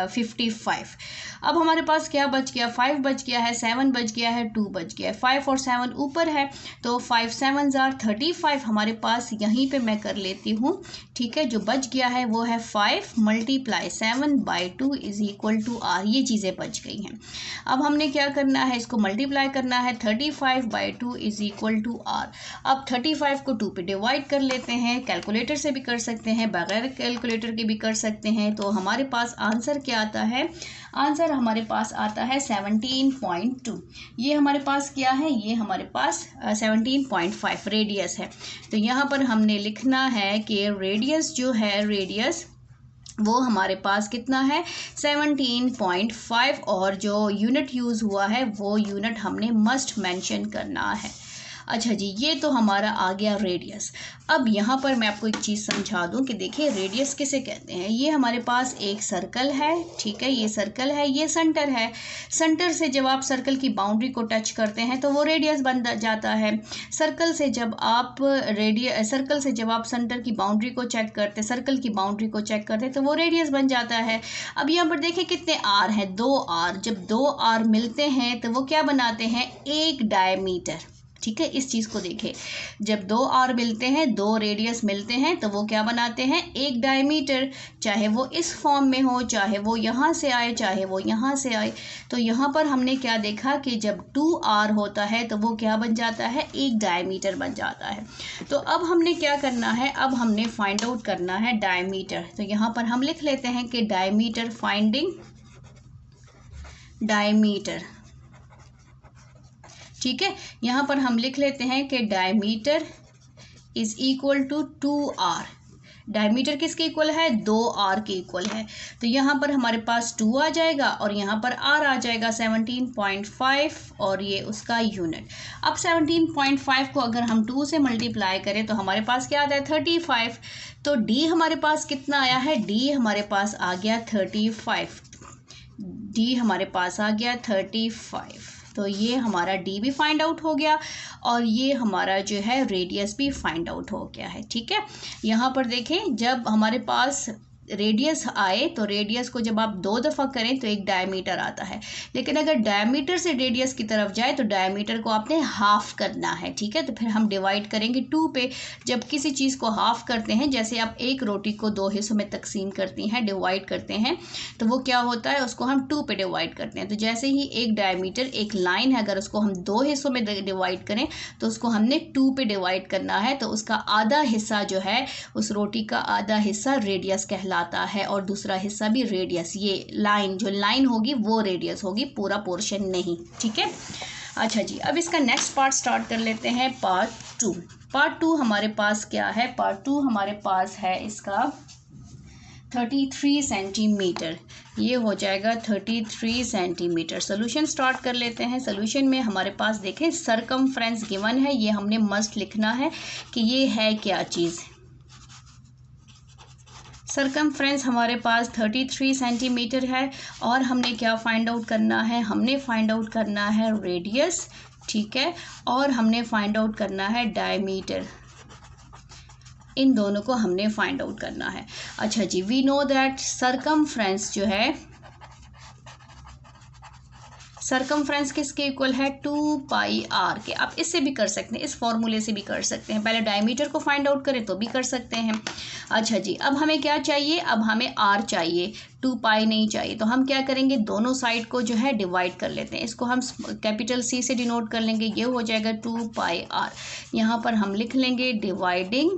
55। अब हमारे पास क्या बच गया, 5 बच गया है, 7 बच गया है, 2 बच गया है। 5 और 7 ऊपर है तो 5 7s are 35 हमारे पास यहीं पे मैं कर लेती हूँ, ठीक है। जो बच गया है वो है 5 × 7/2 इज इक्वल टू r। ये चीज़ें बच गई हैं। अब हमने क्या करना है, इसको मल्टीप्लाई करना है। 35/2 इज इक्वल टू r। अब 35 को 2 पे डिवाइड कर लेते हैं, कैलकुलेटर से भी कर सकते हैं, बगैर कैलकुलेटर के भी कर सकते हैं। तो हमारे पास आंसर क्या आता है, आंसर हमारे पास आता है 17.2। ये हमारे पास क्या है, ये हमारे पास 17.5 रेडियस है। तो यहाँ पर हमने लिखना है कि रेडियस जो है, रेडियस वो हमारे पास कितना है 17.5, और जो यूनिट यूज़ हुआ है वो यूनिट हमने मस्ट मेंशन करना है। अच्छा जी, ये तो हमारा आ गया रेडियस। अब यहाँ पर मैं आपको एक चीज़ समझा दूँ कि देखिए रेडियस किसे कहते हैं। ये हमारे पास एक सर्कल है, ठीक है, ये सर्कल है, ये सेंटर है। सेंटर से जब आप सर्कल की बाउंड्री को टच करते हैं तो वो रेडियस बन जाता है। सर्कल से जब आप सेंटर की बाउंड्री को चेक करते, सर्कल की बाउंड्री को चेक करते हैं तो वो रेडियस बन जाता है। अब यहाँ पर देखिए कितने आर हैं, 2 आर। जब 2 आर मिलते हैं तो वो क्या बनाते हैं, एक डायमीटर, ठीक है। इस चीज़ को देखें, जब 2 आर मिलते हैं, 2 रेडियस मिलते हैं तो वो क्या बनाते हैं, एक डायमीटर। चाहे वो इस फॉर्म में हो, चाहे वो यहाँ से आए, चाहे वो यहाँ से आए। तो यहाँ पर हमने क्या देखा कि जब 2 आर होता है तो वो क्या बन जाता है, एक डायमीटर बन जाता है। तो अब हमने क्या करना है, अब हमने फाइंड आउट करना है डायमीटर। तो यहाँ पर हम लिख लेते हैं कि डायमीटर, फाइंडिंग डायमीटर, ठीक है। यहाँ पर हम लिख लेते हैं कि diameter is equal to 2r। Diameter किसके इक्वल है, 2r के इक्वल है। तो यहाँ पर हमारे पास 2 आ जाएगा और यहाँ पर r आ जाएगा 17.5, और ये उसका यूनिट। अब 17.5 को अगर हम 2 से मल्टीप्लाई करें तो हमारे पास क्या आता है, 35। तो d हमारे पास कितना आया है, d हमारे पास आ गया 35। d हमारे पास आ गया 35। तो ये हमारा d भी फाइंड आउट हो गया और ये हमारा जो है रेडियस भी फाइंड आउट हो गया है, ठीक है। यहाँ पर देखें, जब हमारे पास रेडियस आए तो रेडियस को जब आप 2 दफ़ा करें तो एक डायमीटर आता है। लेकिन अगर डायमीटर से रेडियस की तरफ जाए तो डायमीटर को आपने हाफ करना है, ठीक है। तो फिर हम डिवाइड करेंगे 2 पे। जब किसी चीज़ को हाफ करते हैं, जैसे आप एक रोटी को 2 हिस्सों में तकसीम करती हैं, डिवाइड करते हैं, तो वो क्या होता है, उसको हम 2 पे डिवाइड करते हैं। तो जैसे ही एक डायमीटर, एक लाइन है, अगर उसको हम 2 हिस्सों में डिवाइड करें तो उसको हमने 2 पे डिवाइड करना है। तो उसका आधा हिस्सा जो है, उस रोटी का आधा हिस्सा रेडियस कहलाता है और दूसरा हिस्सा भी रेडियस। ये लाइन, जो लाइन होगी वो रेडियस होगी, पूरा पोर्शन नहीं, ठीक है। अच्छा जी, अब इसका नेक्स्ट पार्ट स्टार्ट कर लेते हैं, पार्ट 2। पार्ट 2 हमारे पास क्या है, पार्ट 2 हमारे पास है इसका 33 सेंटीमीटर। ये हो जाएगा 33 सेंटीमीटर। सोल्यूशन स्टार्ट कर लेते हैं। सोल्यूशन में हमारे पास देखें सरकमफ्रेंस गिवन है, ये हमने मस्ट लिखना है कि ये है क्या चीज़। सरकमफ्रेंस हमारे पास 33 सेंटीमीटर है और हमने क्या फाइंड आउट करना है, हमने फाइंड आउट करना है रेडियस, ठीक है, और हमने फाइंड आउट करना है डायमीटर। इन दोनों को हमने फाइंड आउट करना है। अच्छा जी, वी नो दैट सरकमफ्रेंस जो है, सरकमफ्रेंस किसके इक्वल है, 2πr के। आप इससे भी कर सकते हैं, इस फॉर्मूले से भी कर सकते हैं। पहले डायमीटर को फाइंड आउट करें तो भी कर सकते हैं। अच्छा जी, अब हमें क्या चाहिए, अब हमें r चाहिए, 2π नहीं चाहिए। तो हम क्या करेंगे, दोनों साइड को जो है डिवाइड कर लेते हैं। इसको हम कैपिटल C से डिनोट कर लेंगे, ये हो जाएगा 2πr। यहाँ पर हम लिख लेंगे डिवाइडिंग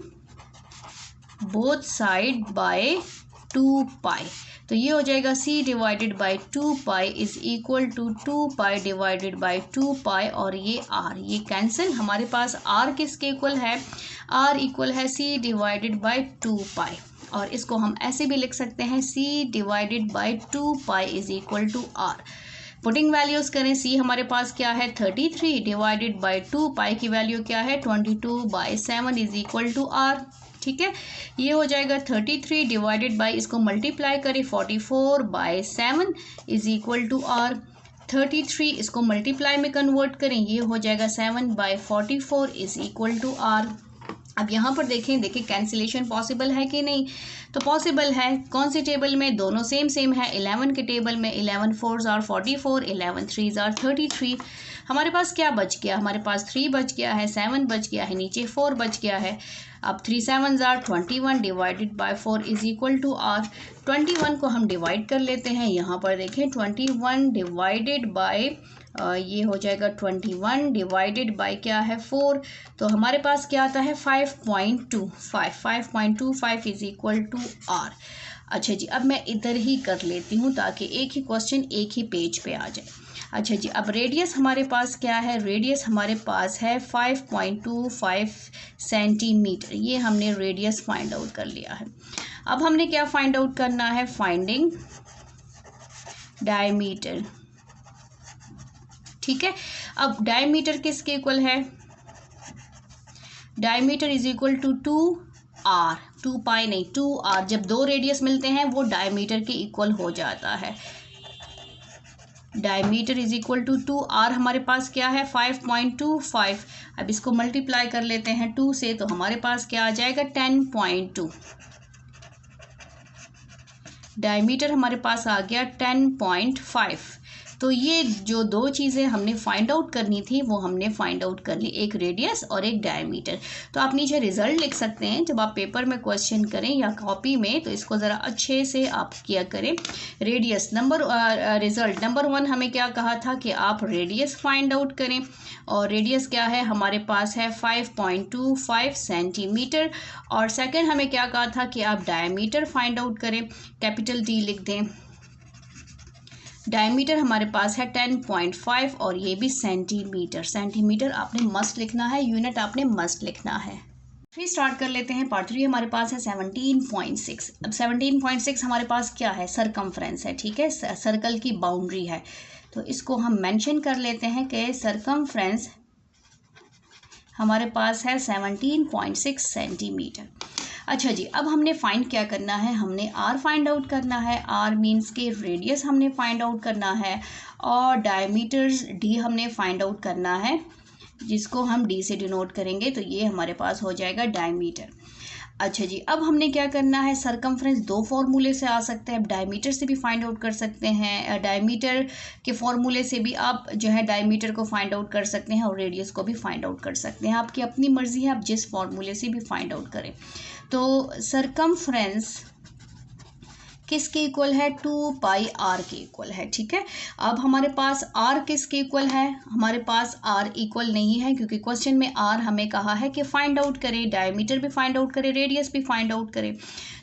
बोथ साइड बाय 2π। तो ये हो जाएगा C divided by 2π is equal to 2π divided by 2π, और ये r, ये कैंसिल। हमारे पास r किसके इक्वल है, r इक्वल है C डिवाइडेड बाई 2π, और इसको हम ऐसे भी लिख सकते हैं C divided by 2π is equal to r। Putting values करें, C हमारे पास क्या है 33 डिवाइडेड बाई 2π की वैल्यू क्या है 22/7 इज इक्वल टू r, ठीक है। ये हो जाएगा 33 डिवाइडेड बाई, इसको मल्टीप्लाई करें 44/7 इज इक्वल टू r। 33 इसको मल्टीप्लाई में कन्वर्ट करें, ये हो जाएगा 7/44 इज इक्वल टू r। अब यहाँ पर देखिए कैंसिलेशन पॉसिबल है कि नहीं, तो पॉसिबल है। कौन सी टेबल में, दोनों सेम है। 11 के टेबल में 11 4s are 44, 11 3s are 33। हमारे पास क्या बच गया, हमारे पास 3 बच गया है, 7 बच गया है, नीचे 4 बच गया है। अब 3 7s are 21 divided by 4 is equal to r. 21 को हम डिवाइड कर लेते हैं। यहाँ पर देखें 21 डिवाइडेड बाय ये हो जाएगा 21 डिवाइडेड बाय क्या है 4, तो हमारे पास क्या आता है 5.25। 5.25 इज इक्वल टू आर। अच्छा जी, अब मैं इधर ही कर लेती हूँ ताकि एक ही क्वेश्चन एक ही पेज पे आ जाए। अच्छा जी, अब रेडियस हमारे पास क्या है, रेडियस हमारे पास है 5.25 सेंटीमीटर। ये हमने रेडियस फाइंड आउट कर लिया है। अब हमने क्या फाइंड आउट करना है, फाइंडिंग डायमीटर। ठीक है, अब डायमीटर किसके इक्वल है, diameter is equal to 2r, 2 pi नहीं 2r। जब दो रेडियस मिलते हैं वो डायमीटर के इक्वल हो जाता है। Diameter is equal to 2r, हमारे पास क्या है 5.25। अब इसको मल्टीप्लाई कर लेते हैं 2 से, तो हमारे पास क्या आ जाएगा 10.2। डायमीटर हमारे पास आ गया 10.5। तो ये जो दो चीज़ें हमने फाइंड आउट करनी थी वो हमने फाइंड आउट कर ली, एक रेडियस और एक डायमीटर। तो आप नीचे रिजल्ट लिख सकते हैं जब आप पेपर में क्वेश्चन करें या कॉपी में, तो इसको ज़रा अच्छे से आप किया करें। रेडियस रिजल्ट नंबर 1 हमें क्या कहा था कि आप रेडियस फाइंड आउट करें, और रेडियस क्या है हमारे पास है 5.25 सेंटीमीटर। और सेकेंड हमें क्या कहा था कि आप डायमीटर फाइंड आउट करें, कैपिटल D लिख दें। डायमीटर हमारे पास है 10.5 और ये भी सेंटीमीटर। सेंटीमीटर आपने मस्ट लिखना है, यूनिट आपने मस्ट लिखना है। फिर स्टार्ट कर लेते हैं। पार्ट 3 हमारे पास है 17.6। अब 17.6 हमारे पास क्या है, सरकमफ्रेंस है। ठीक है, सर्कल की बाउंड्री है, तो इसको हम मेंशन कर लेते हैं कि सरकमफ्रेंस हमारे पास है 17.6 सेंटीमीटर। अच्छा जी, अब हमने फाइंड क्या करना है, हमने आर फाइंड आउट करना है। आर मीन्स के रेडियस हमने फाइंड आउट करना है, और डायमीटर्स डी हमने फाइंड आउट करना है, जिसको हम डी से डिनोट करेंगे, तो ये हमारे पास हो जाएगा डायमीटर। अच्छा जी, अब हमने क्या करना है, सरकमफ्रेंस दो फार्मूले से आ सकते हैं। डायमीटर से भी फाइंड आउट कर सकते हैं, डायमीटर के फार्मूले से भी आप जो है डायमीटर को फाइंड आउट कर सकते हैं, और रेडियस को भी फाइंड आउट कर सकते हैं। आपकी अपनी मर्जी है, आप जिस फार्मूले से भी फाइंड आउट करें। तो सरकमफ्रेंस किसके इक्वल है, 2 पाई आर के इक्वल है। ठीक है, अब हमारे पास आर किसके इक्वल है, हमारे पास आर इक्वल नहीं है, क्योंकि क्वेश्चन में आर हमें कहा है कि फाइंड आउट करें, डायमीटर भी फाइंड आउट करें, रेडियस भी फाइंड आउट करें।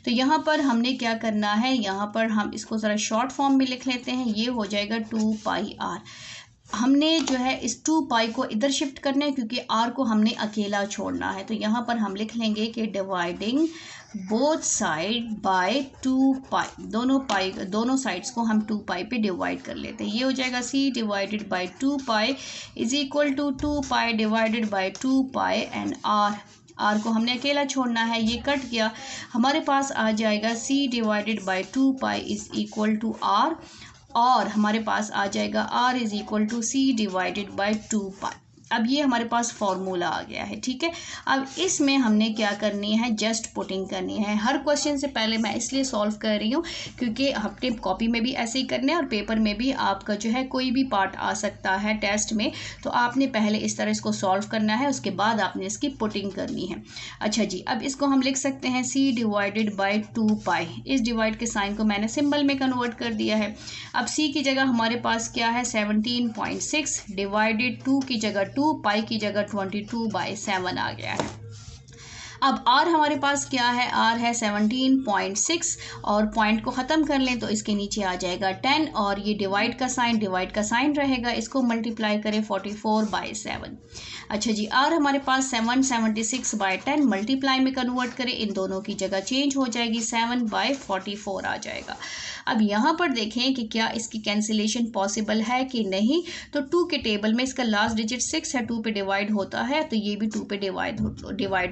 तो यहाँ पर हमने क्या करना है, यहाँ पर हम इसको ज़रा शॉर्ट फॉर्म में लिख लेते हैं। ये हो जाएगा 2 पाई आर। हमने जो है इस 2 पाई को इधर शिफ्ट करना है, क्योंकि आर को हमने अकेला छोड़ना है। तो यहाँ पर हम लिख लेंगे कि डिवाइडिंग बोथ साइड बाय 2 पाई। दोनों साइड्स को हम 2 पाई पे डिवाइड कर लेते हैं। ये हो जाएगा C divided by 2 pi is equal to 2 pi divided by 2 pi and r को हमने अकेला छोड़ना है, ये कट गया। हमारे पास आ जाएगा C divided by 2 pi is equal to r, और हमारे पास आ जाएगा R is equal to C divided by 2 pi. अब ये हमारे पास फॉर्मूला आ गया है। ठीक है, अब इसमें हमने क्या करनी है, जस्ट पुटिंग करनी है। हर क्वेश्चन से पहले मैं इसलिए सॉल्व कर रही हूँ क्योंकि अपने कॉपी में भी ऐसे ही करना है, और पेपर में भी आपका जो है कोई भी पार्ट आ सकता है टेस्ट में, तो आपने पहले इस तरह इसको सॉल्व करना है, उसके बाद आपने इसकी पुटिंग करनी है। अच्छा जी, अब इसको हम लिख सकते हैं C डिवाइडेड बाई 2 पाई। इस डिवाइड के साइन को मैंने सिंबल में कन्वर्ट कर दिया है। अब C की जगह हमारे पास क्या है 17.6 डिवाइडेड 2 की जगह 2 पाई की जगह 22/7 आ गया है। अब R हमारे पास क्या है, R है 17.6, और पॉइंट को ख़त्म कर लें तो इसके नीचे आ जाएगा 10, और ये डिवाइड का साइन रहेगा, इसको मल्टीप्लाई करें 44/7। अच्छा जी, R हमारे पास 776/10 मल्टीप्लाई में कन्वर्ट करें, इन दोनों की जगह चेंज हो जाएगी, 7/44 आ जाएगा। अब यहाँ पर देखें कि क्या इसकी कैंसिलेशन पॉसिबल है कि नहीं। तो 2 के टेबल में इसका लास्ट डिजिट 6 है, 2 पे डिवाइड होता है, तो ये भी 2 पे डिवाइड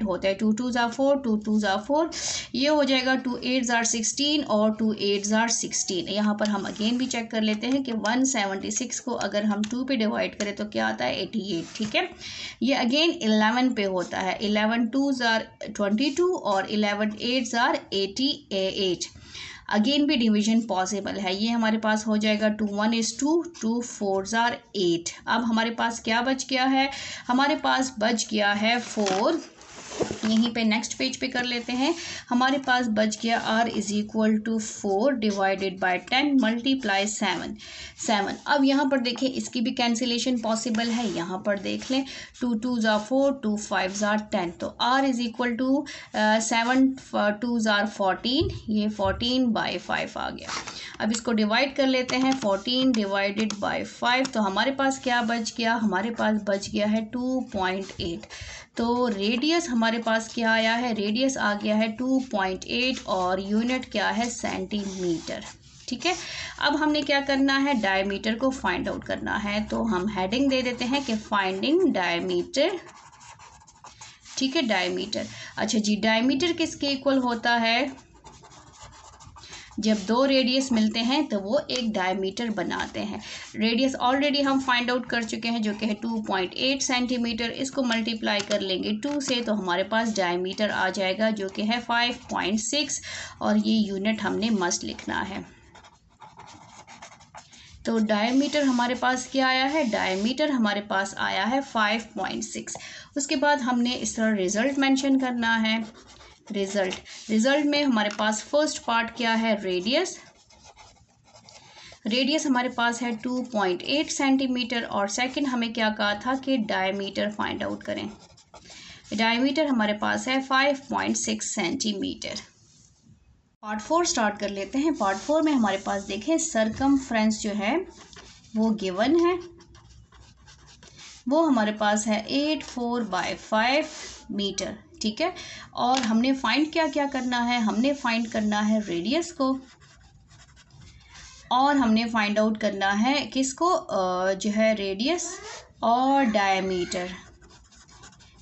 होता है, 2 2 ज़ा 4, 2 ज़ा 4, ये हो जाएगा 2 8 ज़ा 16 और 2 8 ज़ा 16। यहाँ पर हम अगेन भी चेक कर लेते हैं कि 176 को अगर हम 2 पे डिवाइड करें तो क्या आता है 88। ठीक है, ये अगेन 11 पे होता है, 11 2 ज़ा 22 और 11 8 ज़ा 88। अगेन भी डिवीजन पॉसिबल है। ये हमारे पास हो जाएगा 2 1 is 2, 2 4 ज़ा 8। अब हमारे पास क्या बच गया है, हमारे पास बच गया है 4। यहीं पे नेक्स्ट पेज पे कर लेते हैं। हमारे पास बच गया r is equal to 4 divided by 10 multiply 7। अब यहाँ पर देखें इसकी भी कैंसिलेशन पॉसिबल है। यहाँ पर देख लें 2 2 ज़ा 4, 2 5 ज़ा 10, तो r इज इक्वल टू 7 2 ज़ा 14, ये 14 बाई 5 आ गया। अब इसको डिवाइड कर लेते हैं, 14 डिवाइडेड बाई 5, तो हमारे पास क्या बच गया, हमारे पास बच गया है 2.8। तो रेडियस हमारे पास क्या आया है, रेडियस आ गया है 2.8 और यूनिट क्या है सेंटीमीटर। ठीक है, अब हमने क्या करना है, डायमीटर को फाइंड आउट करना है। तो हम हेडिंग दे देते हैं कि फाइंडिंग डायमीटर। ठीक है, डायमीटर। अच्छा जी, डायमीटर किसके इक्वल होता है, जब दो रेडियस मिलते हैं तो वो एक डायमीटर बनाते हैं। रेडियस ऑलरेडी हम फाइंड आउट कर चुके हैं जो कि है 2.8 सेंटीमीटर। इसको मल्टीप्लाई कर लेंगे 2 से तो हमारे पास डायमीटर आ जाएगा जो कि है 5.6 और ये यूनिट हमने मस्ट लिखना है। तो डायमीटर हमारे पास क्या आया है, डायमीटर हमारे पास आया है 5.6। उसके बाद हमने इस तरह रिजल्ट मेंशन करना है। रिजल्ट में हमारे पास फर्स्ट पार्ट क्या है, रेडियस हमारे पास है 2.8 सेंटीमीटर और सेकंड हमें क्या कहा था कि डायमीटर फाइंड आउट करें। डायमीटर हमारे पास है 5.6 सेंटीमीटर। पार्ट 4 स्टार्ट कर लेते हैं। पार्ट 4 में हमारे पास देखें सरकमफ्रेंस जो है वो गिवन है, वो हमारे पास है 84/5 मीटर। ठीक है, और हमने फाइंड क्या करना है, हमने फाइंड करना है रेडियस को और हमने फाइंड आउट करना है किसको, जो है रेडियस और डायमीटर,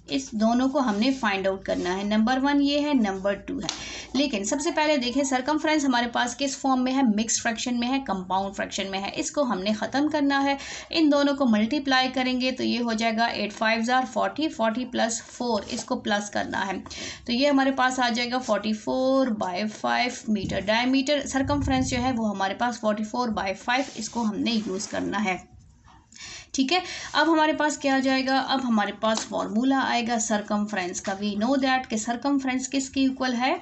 इस दोनों को हमने फाइंड आउट करना है। नंबर 1 ये है, नंबर 2 है। लेकिन सबसे पहले देखें सरकमफ्रेंस हमारे पास किस फॉर्म में है, मिक्स्ड फ्रैक्शन में है, कंपाउंड फ्रैक्शन में है। इसको हमने ख़त्म करना है। इन दोनों को मल्टीप्लाई करेंगे तो ये हो जाएगा 8 5 ज़ा 40, 40 प्लस 4, इसको प्लस करना है तो ये हमारे पास आ जाएगा 44/5 मीटर। डायमीटर सरकमफ्रेंस जो है वो हमारे पास 44/5, इसको हमने यूज़ करना है। ठीक है, अब हमारे पास क्या आ जाएगा, अब हमारे पास फॉर्मूला आएगा सरकमफ्रेंस का। वी नो दैट कि सरकमफ्रेंस किसके इक्वल है,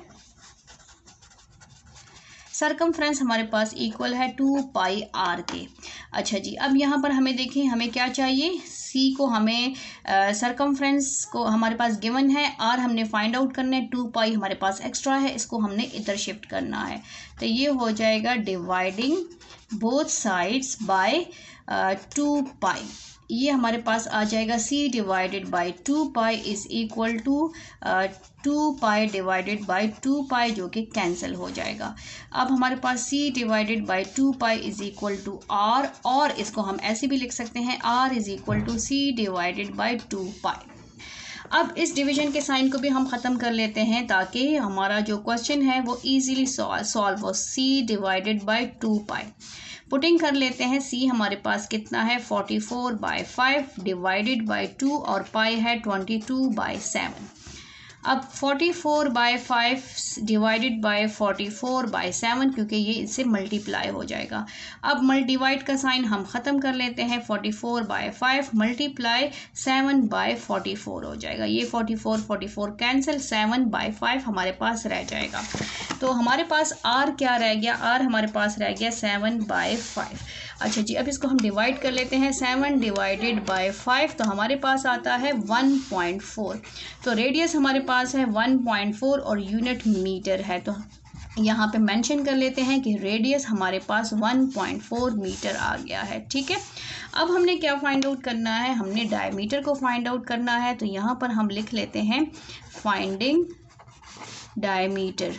सरकमफ्रेंस हमारे पास इक्वल है 2πr के। अच्छा जी, अब यहाँ पर हमें देखें हमें क्या चाहिए, सी को हमें सरकमफ्रेंस को हमारे पास गिवन है, आर हमने फाइंड आउट करना है, 2π हमारे पास एक्स्ट्रा है, इसको हमने इधर शिफ्ट करना है। तो ये हो जाएगा डिवाइडिंग बोथ साइड्स बाय 2π। ये हमारे पास आ जाएगा c divided by 2π is equal to 2π divided by 2π जो कि कैंसिल हो जाएगा। अब हमारे पास c divided by 2π is equal to r, और इसको हम ऐसे भी लिख सकते हैं r is equal to c divided by 2π। अब इस डिवीजन के साइन को भी हम ख़त्म कर लेते हैं ताकि हमारा जो क्वेश्चन है वो ईजीली सॉल्व हो। c डिवाइडेड बाई 2π पुटिंग कर लेते हैं। c हमारे पास कितना है 44/5 डिवाइडेड बाई 2 और पाई है 22/7। अब 44/5 डिवाइडेड बाय 44/7 क्योंकि ये इससे मल्टीप्लाई हो जाएगा। अब डिवाइड का साइन हम ख़त्म कर लेते हैं। 44/5 मल्टीप्लाई 7/44 हो जाएगा। ये 44 कैंसिल, 7/5 हमारे पास रह जाएगा। तो हमारे पास r क्या रह गया, r हमारे पास रह गया 7/5। अच्छा जी, अब इसको हम डिवाइड कर लेते हैं। 7 डिवाइडेड बाय 5 तो हमारे पास आता है 1.4। तो रेडियस हमारे पास है 1.4 और यूनिट मीटर है। तो यहाँ पे मेंशन कर लेते हैं कि रेडियस हमारे पास 1.4 मीटर आ गया है। ठीक है, अब हमने क्या फाइंड आउट करना है, हमने डायमीटर को फाइंड आउट करना है। तो यहाँ पर हम लिख लेते हैं फाइंडिंग डायमीटर।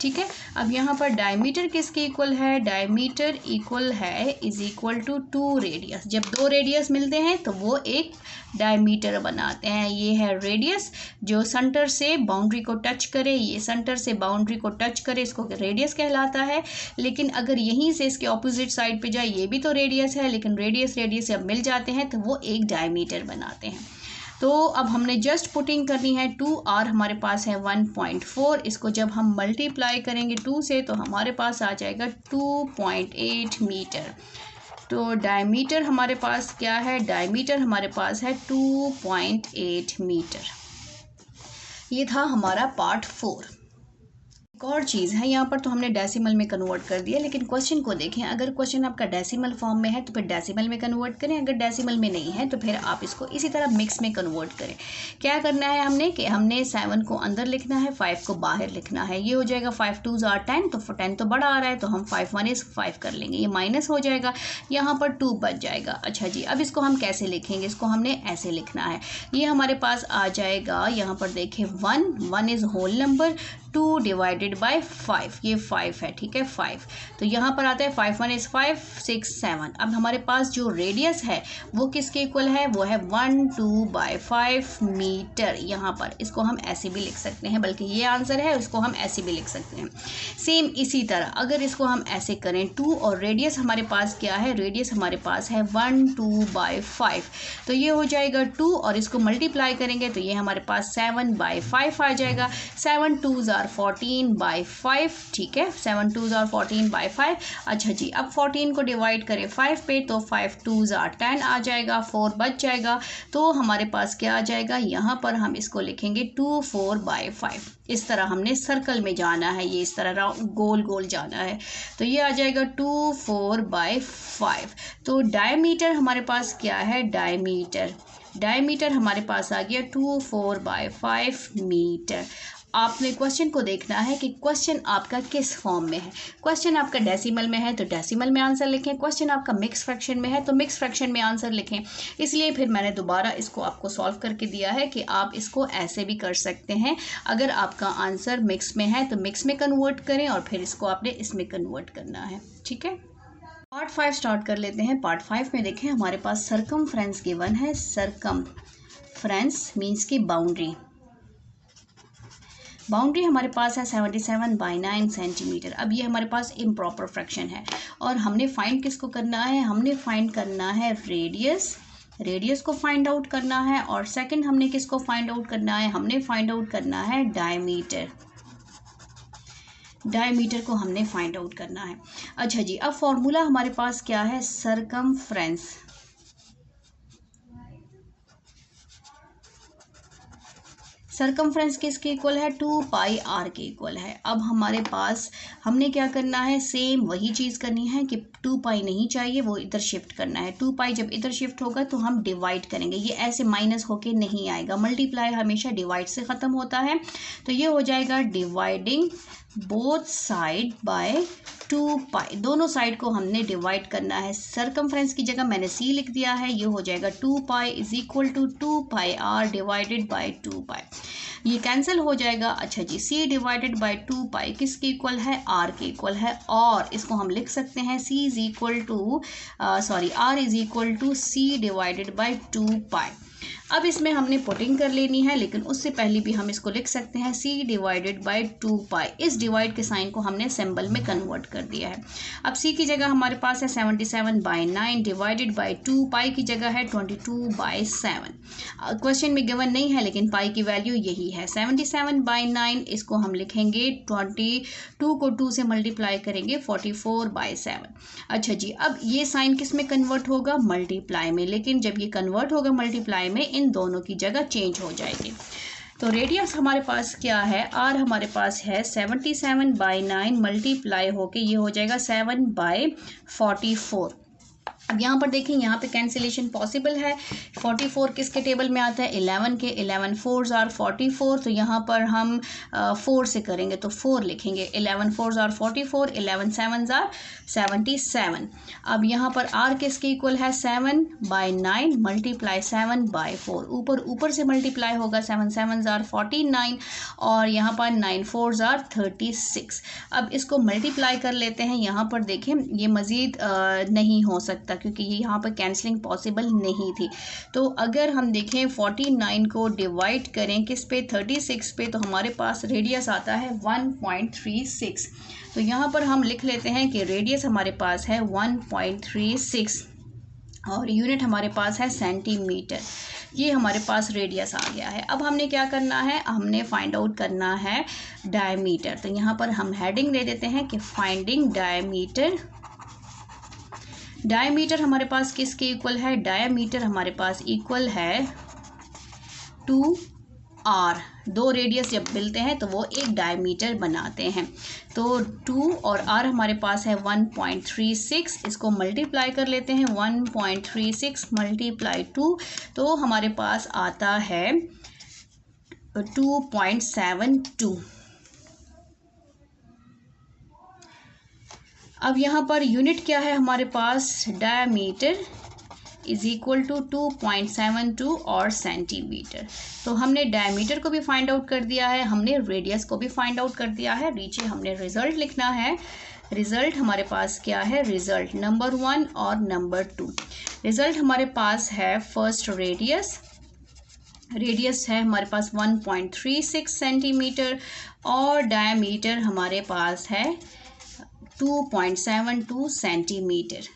ठीक है। अब यहाँ पर डायमीटर किसके इक्वल है, डायमीटर इक्वल है इज इक्वल टू 2 रेडियस। जब 2 रेडियस मिलते हैं तो वो एक डायमीटर बनाते हैं। ये है रेडियस जो सेंटर से बाउंड्री को टच करे, ये सेंटर से बाउंड्री को टच करे, इसको रेडियस कहलाता है। लेकिन अगर यहीं से इसके ऑपोजिट साइड पे जाए, ये भी तो रेडियस है, लेकिन रेडियस जब मिल जाते हैं तो वो एक डायमीटर बनाते हैं। तो अब हमने जस्ट पुटिंग करनी है, 2r हमारे पास है 1.4, इसको जब हम मल्टीप्लाई करेंगे 2 से तो हमारे पास आ जाएगा 2.8 मीटर। तो डायमीटर हमारे पास क्या है, डायमीटर हमारे पास है 2.8 मीटर। ये था हमारा पार्ट 4। एक और चीज़ है, यहाँ पर तो हमने डेसिमल में कन्वर्ट कर दिया, लेकिन क्वेश्चन को देखें। अगर क्वेश्चन आपका डेसिमल फॉर्म में है तो फिर डेसिमल में कन्वर्ट करें, अगर डेसिमल में नहीं है तो फिर आप इसको इसी तरह मिक्स में कन्वर्ट करें। क्या करना है हमने कि हमने 7 को अंदर लिखना है, 5 को बाहर लिखना है। ये हो जाएगा 5 2s are 10, तो 10 तो बड़ा आ रहा है तो हम 5 1 is 5 कर लेंगे, ये माइनस हो जाएगा, यहाँ पर 2 बच जाएगा। अच्छा जी, अब इसको हम कैसे लिखेंगे, इसको हमने ऐसे लिखना है। ये हमारे पास आ जाएगा, यहाँ पर देखें 1 is whole number, 2 divided by 5, ये 5 है, ठीक है 5। तो यहाँ पर आता है 5 1 is 5 6 7। अब हमारे पास जो रेडियस है वो किसके इक्वल है, वो है 1/2/5 मीटर। यहाँ पर इसको हम ऐसे भी लिख सकते हैं, बल्कि ये आंसर है, इसको हम ऐसे भी लिख सकते हैं। सेम इसी तरह अगर इसको हम ऐसे करें 2 और रेडियस हमारे पास क्या है, रेडियस हमारे पास है 1/2/5, तो ये हो जाएगा 2 और इसको मल्टीप्लाई करेंगे तो ये हमारे पास 7/5 आ जाएगा। 7 2s are 14/5, ठीक है, 7 2s are 14/5। अच्छा जी, अब 14 को डिवाइड करें 5 पे तो 5 2s are 10 आ जाएगा, 4 बच जाएगा। तो हमारे पास क्या आ जाएगा, यहाँ पर हम इसको लिखेंगे 24/5। इस तरह हमने सर्कल में जाना है, ये इस तरह गोल गोल जाना है, तो ये आ जाएगा 24/5। तो डायमीटर हमारे पास क्या है, डायमीटर हमारे पास आ गया 24/5 मीटर। आपने क्वेश्चन को देखना है कि क्वेश्चन आपका किस फॉर्म में है। क्वेश्चन आपका डेसिमल में है तो डेसिमल में आंसर लिखें, क्वेश्चन आपका मिक्स फ्रैक्शन में है तो मिक्स फ्रैक्शन में आंसर लिखें। इसलिए फिर मैंने दोबारा इसको आपको सॉल्व करके दिया है कि आप इसको ऐसे भी कर सकते हैं। अगर आपका आंसर मिक्स में है तो मिक्स में कन्वर्ट करें और फिर इसको आपने इसमें कन्वर्ट करना है, ठीक है। पार्ट 5 स्टार्ट कर लेते हैं। पार्ट 5 में देखें हमारे पास सरकमफ्रेंस गिवन है। सरकमफ्रेंस मीन्स की बाउंड्री हमारे पास है 77/9 सेंटीमीटर। अब ये हमारे पास इम्प्रॉपर फ्रैक्शन है और हमने फाइंड किसको करना है, हमने फाइंड करना है रेडियस को फाइंड आउट करना है। और सेकंड हमने किसको फाइंड आउट करना है, हमने फाइंड आउट करना है डायमीटर को हमने फाइंड आउट करना है। अच्छा जी, अब फॉर्मूला हमारे पास क्या है, सरकमफ्रेंस किसके इक्वल है, 2πr के इक्वल है। अब हमारे पास हमने क्या करना है, सेम वही चीज़ करनी है कि 2π नहीं चाहिए, वो इधर शिफ्ट करना है। 2π जब इधर शिफ्ट होगा तो हम डिवाइड करेंगे, ये ऐसे माइनस होके नहीं आएगा, मल्टीप्लाई हमेशा डिवाइड से ख़त्म होता है। तो ये हो जाएगा डिवाइडिंग बोथ साइड बाय 2π, दोनों साइड को हमने डिवाइड करना है। सरकमफ्रेंस की जगह मैंने c लिख दिया है, ये हो जाएगा 2π is equal to 2πr divided by 2π, ये कैंसिल हो जाएगा। अच्छा जी, c डिवाइडेड बाय 2π किसके इक्वल है, r के इक्वल है, और इसको हम लिख सकते हैं c is equal to r is equal to c divided by 2π। अब इसमें हमने पुटिंग कर लेनी है, लेकिन उससे पहले भी हम इसको लिख सकते हैं c डिवाइडेड बाय 2π। इस डिवाइड के साइन को हमने सिंबल में कन्वर्ट कर दिया है। अब c की जगह हमारे पास है 77/9 डिवाइडेड बाय 2π की जगह है 22/7। क्वेश्चन में गिवन नहीं है लेकिन पाई की वैल्यू यही है 77/9। इसको हम लिखेंगे 22 को 2 से मल्टीप्लाई करेंगे 44/7। अच्छा जी, अब ये साइन किस में कन्वर्ट होगा, मल्टीप्लाई में, लेकिन जब ये कन्वर्ट होगा मल्टीप्लाई में इन दोनों की जगह चेंज हो जाएगी। तो रेडियस हमारे पास क्या है, r हमारे पास है 77/9 मल्टीप्लाई होके ये हो जाएगा 7/44। अब यहाँ पर देखें, यहाँ पे कैंसिलेशन पॉसिबल है। 44 किसके टेबल में आता है? 11 के। 11 4s आर 44, तो यहाँ पर हम 4 से करेंगे तो 4 लिखेंगे। 11 4s आर 44, 11 7s आर 77। अब यहाँ पर r किसके इक्वल है? 7/9 मल्टीप्लाई 7/4, ऊपर से मल्टीप्लाई होगा। 7 7s आर 49 और यहाँ पर 9 4s आर 36। अब इसको मल्टीप्लाई कर लेते हैं। यहाँ पर देखें, ये मज़ीद नहीं हो सकता क्योंकि ये यहाँ पर कैंसलिंग पॉसिबल नहीं थी। तो अगर हम देखें 49 को डिवाइड करें किस पे? 36 पे, तो हमारे पास रेडियस आता है 1.36। तो यहाँ पर हम लिख लेते हैं कि रेडियस हमारे पास है 1.36 और यूनिट हमारे पास है सेंटीमीटर। ये हमारे पास रेडियस आ गया है। अब हमने क्या करना है? हमने फाइंड आउट करना है डायमीटर। तो यहाँ पर हम हेडिंग दे देते हैं कि फाइंडिंग डायमीटर। डायमीटर हमारे पास किसके इक्वल है? डायमीटर हमारे पास इक्वल है 2r। दो रेडियस जब मिलते हैं तो वो एक डायमीटर बनाते हैं। तो 2 और r हमारे पास है 1.36। इसको मल्टीप्लाई कर लेते हैं। 1.36 मल्टीप्लाई 2, तो हमारे पास आता है 2.72। अब यहाँ पर यूनिट क्या है हमारे पास? डायमीटर इज इक्वल टू 2.72 और सेंटीमीटर। तो हमने डायमीटर को भी फाइंड आउट कर दिया है, हमने रेडियस को भी फाइंड आउट कर दिया है। नीचे हमने रिजल्ट लिखना है। रिजल्ट हमारे पास क्या है? रिजल्ट नंबर 1 और नंबर 2। रिजल्ट हमारे पास है फर्स्ट रेडियस। रेडियस है हमारे पास 1.36 सेंटीमीटर और डायमीटर हमारे पास है 2.72 सेंटीमीटर।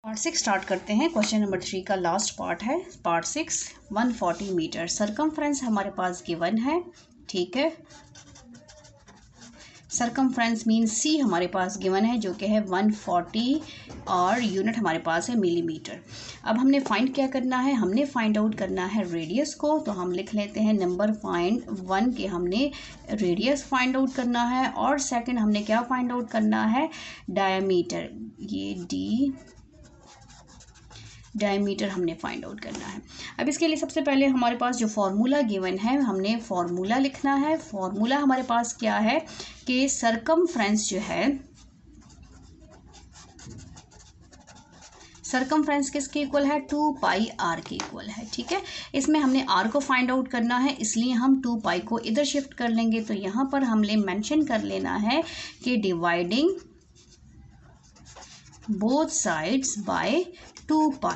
पार्ट 6 स्टार्ट करते हैं। क्वेश्चन नंबर 3 का लास्ट पार्ट है। पार्ट 6 140 मीटर सरकमफ्रेंस हमारे पास गिवन है। ठीक है, सरकमफ्रेंस मीन सी हमारे पास गिवन है जो कि है 140 और यूनिट हमारे पास है मिलीमीटर। अब हमने फाइंड क्या करना है? हमने फाइंड आउट करना है रेडियस को। तो हम लिख लेते हैं नंबर 1 के हमने रेडियस फाइंड आउट करना है और सेकंड हमने क्या फाइंड आउट करना है? डायमीटर। ये डी डायमीटर हमने फाइंड आउट करना है। अब इसके लिए सबसे पहले हमारे पास जो फार्मूला गिवन है हमने फार्मूला लिखना है। फार्मूला हमारे पास क्या है कि सरकमफ्रेंस जो है, सरकमफ्रेंस किसके इक्वल है? 2πr के इक्वल है। ठीक है, इसमें हमने r को फाइंड आउट करना है, इसलिए हम 2π को इधर शिफ्ट कर लेंगे। तो यहाँ पर हमने मेंशन कर लेना है कि डिवाइडिंग बोथ साइड्स बाय 2π।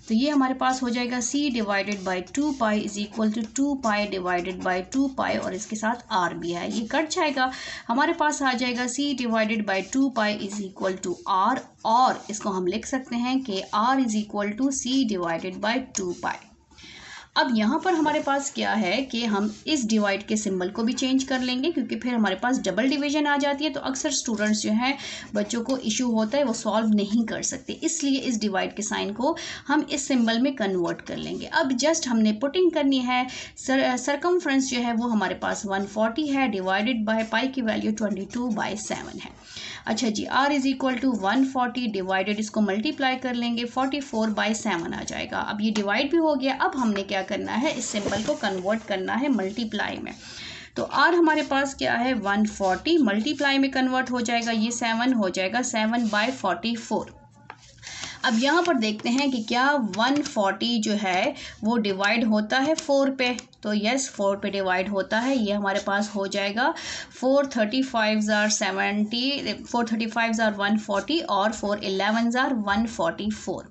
तो ये हमारे पास हो जाएगा c divided by 2π is equal to 2π divided by 2π और इसके साथ r भी है, ये कट जाएगा। हमारे पास आ जाएगा c divided by 2π is equal to r और इसको हम लिख सकते हैं कि r is equal to c divided by 2π। अब यहाँ पर हमारे पास क्या है कि हम इस डिवाइड के सिंबल को भी चेंज कर लेंगे क्योंकि फिर हमारे पास डबल डिवीजन आ जाती है। तो अक्सर स्टूडेंट्स जो हैं, बच्चों को इशू होता है, वो सॉल्व नहीं कर सकते, इसलिए इस डिवाइड के साइन को हम इस सिंबल में कन्वर्ट कर लेंगे। अब जस्ट हमने पुटिंग करनी है। सरकमफ्रेंस जो है वो हमारे पास 140 है डिवाइडेड बाय पाई की वैल्यू 22/7 है। अच्छा जी, r is equal to 140 divided, इसको मल्टीप्लाई कर लेंगे 44/7 आ जाएगा। अब ये डिवाइड भी हो गया। अब हमने क्या करना है? इस सिंबल को कन्वर्ट करना है मल्टीप्लाई में। तो r हमारे पास क्या है? 140 मल्टीप्लाई में कन्वर्ट हो जाएगा, ये 7 हो जाएगा 7/44। अब यहाँ पर देखते हैं कि क्या 140 जो है वो डिवाइड होता है 4 पे। तो यस, 4 पे डिवाइड होता है। ये हमारे पास हो जाएगा 435 जार 70, 435 जार 140 और 411 जार 144।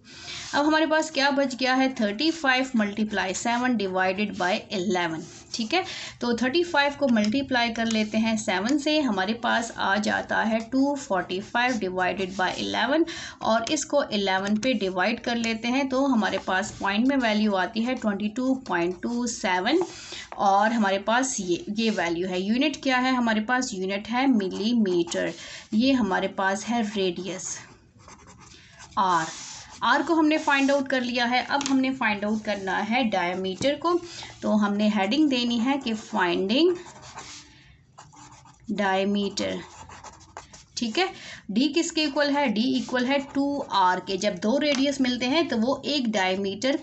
अब हमारे पास क्या बच गया है? 35 मल्टीप्लाई 7 डिवाइडेड बाय 11। ठीक है, तो 35 को मल्टीप्लाई कर लेते हैं 7 से, हमारे पास आ जाता है 245 डिवाइडेड बाय 11 और इसको 11 पे डिवाइड कर लेते हैं तो हमारे पास पॉइंट में वैल्यू आती है 22.27 और हमारे पास ये वैल्यू है। यूनिट क्या है हमारे पास? यूनिट है मिलीमीटर। ये हमारे पास है रेडियस r को हमने फाइंड आउट कर लिया है। अब हमने फाइंड आउट करना है डायमीटर को। तो हमने हेडिंग देनी है कि फाइंडिंग डायमीटर। ठीक है। डी किसके इक्वल है, डी इक्वल है 2r के। जब दो रेडियस मिलते हैं तो वो एक डायमीटर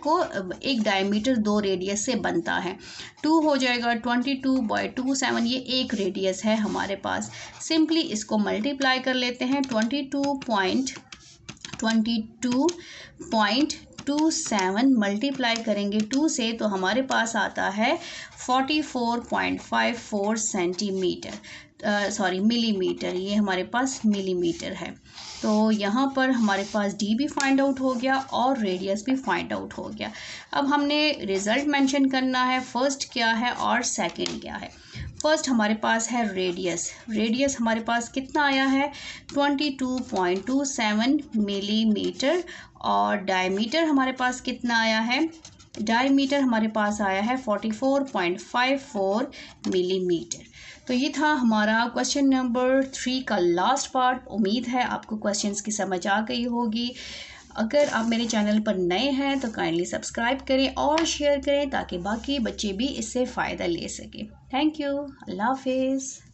दो रेडियस से बनता है। 2 हो जाएगा 22/27, ये एक रेडियस है हमारे पास। सिंपली इसको मल्टीप्लाई कर लेते हैं, 22.27 मल्टीप्लाई करेंगे 2 से तो हमारे पास आता है 44.54 सेंटीमीटर, मिलीमीटर। ये हमारे पास मिलीमीटर है। तो यहाँ पर हमारे पास डी भी फाइंड आउट हो गया और रेडियस भी फाइंड आउट हो गया। अब हमने रिजल्ट मेंशन करना है, फर्स्ट क्या है और सेकंड क्या है। फर्स्ट हमारे पास है रेडियस हमारे पास कितना आया है 22.27 मिलीमीटर, और डायमीटर हमारे पास कितना आया है, डायमीटर हमारे पास आया है 44.54 मिलीमीटर। तो ये था हमारा क्वेश्चन नंबर 3 का लास्ट पार्ट। उम्मीद है आपको क्वेश्चंस की समझ आ गई होगी। अगर आप मेरे चैनल पर नए हैं तो काइंडली सब्सक्राइब करें और शेयर करें ताकि बाकी बच्चे भी इससे फ़ायदा ले सकें। थैंक यू, अल्लाह हाफिज़।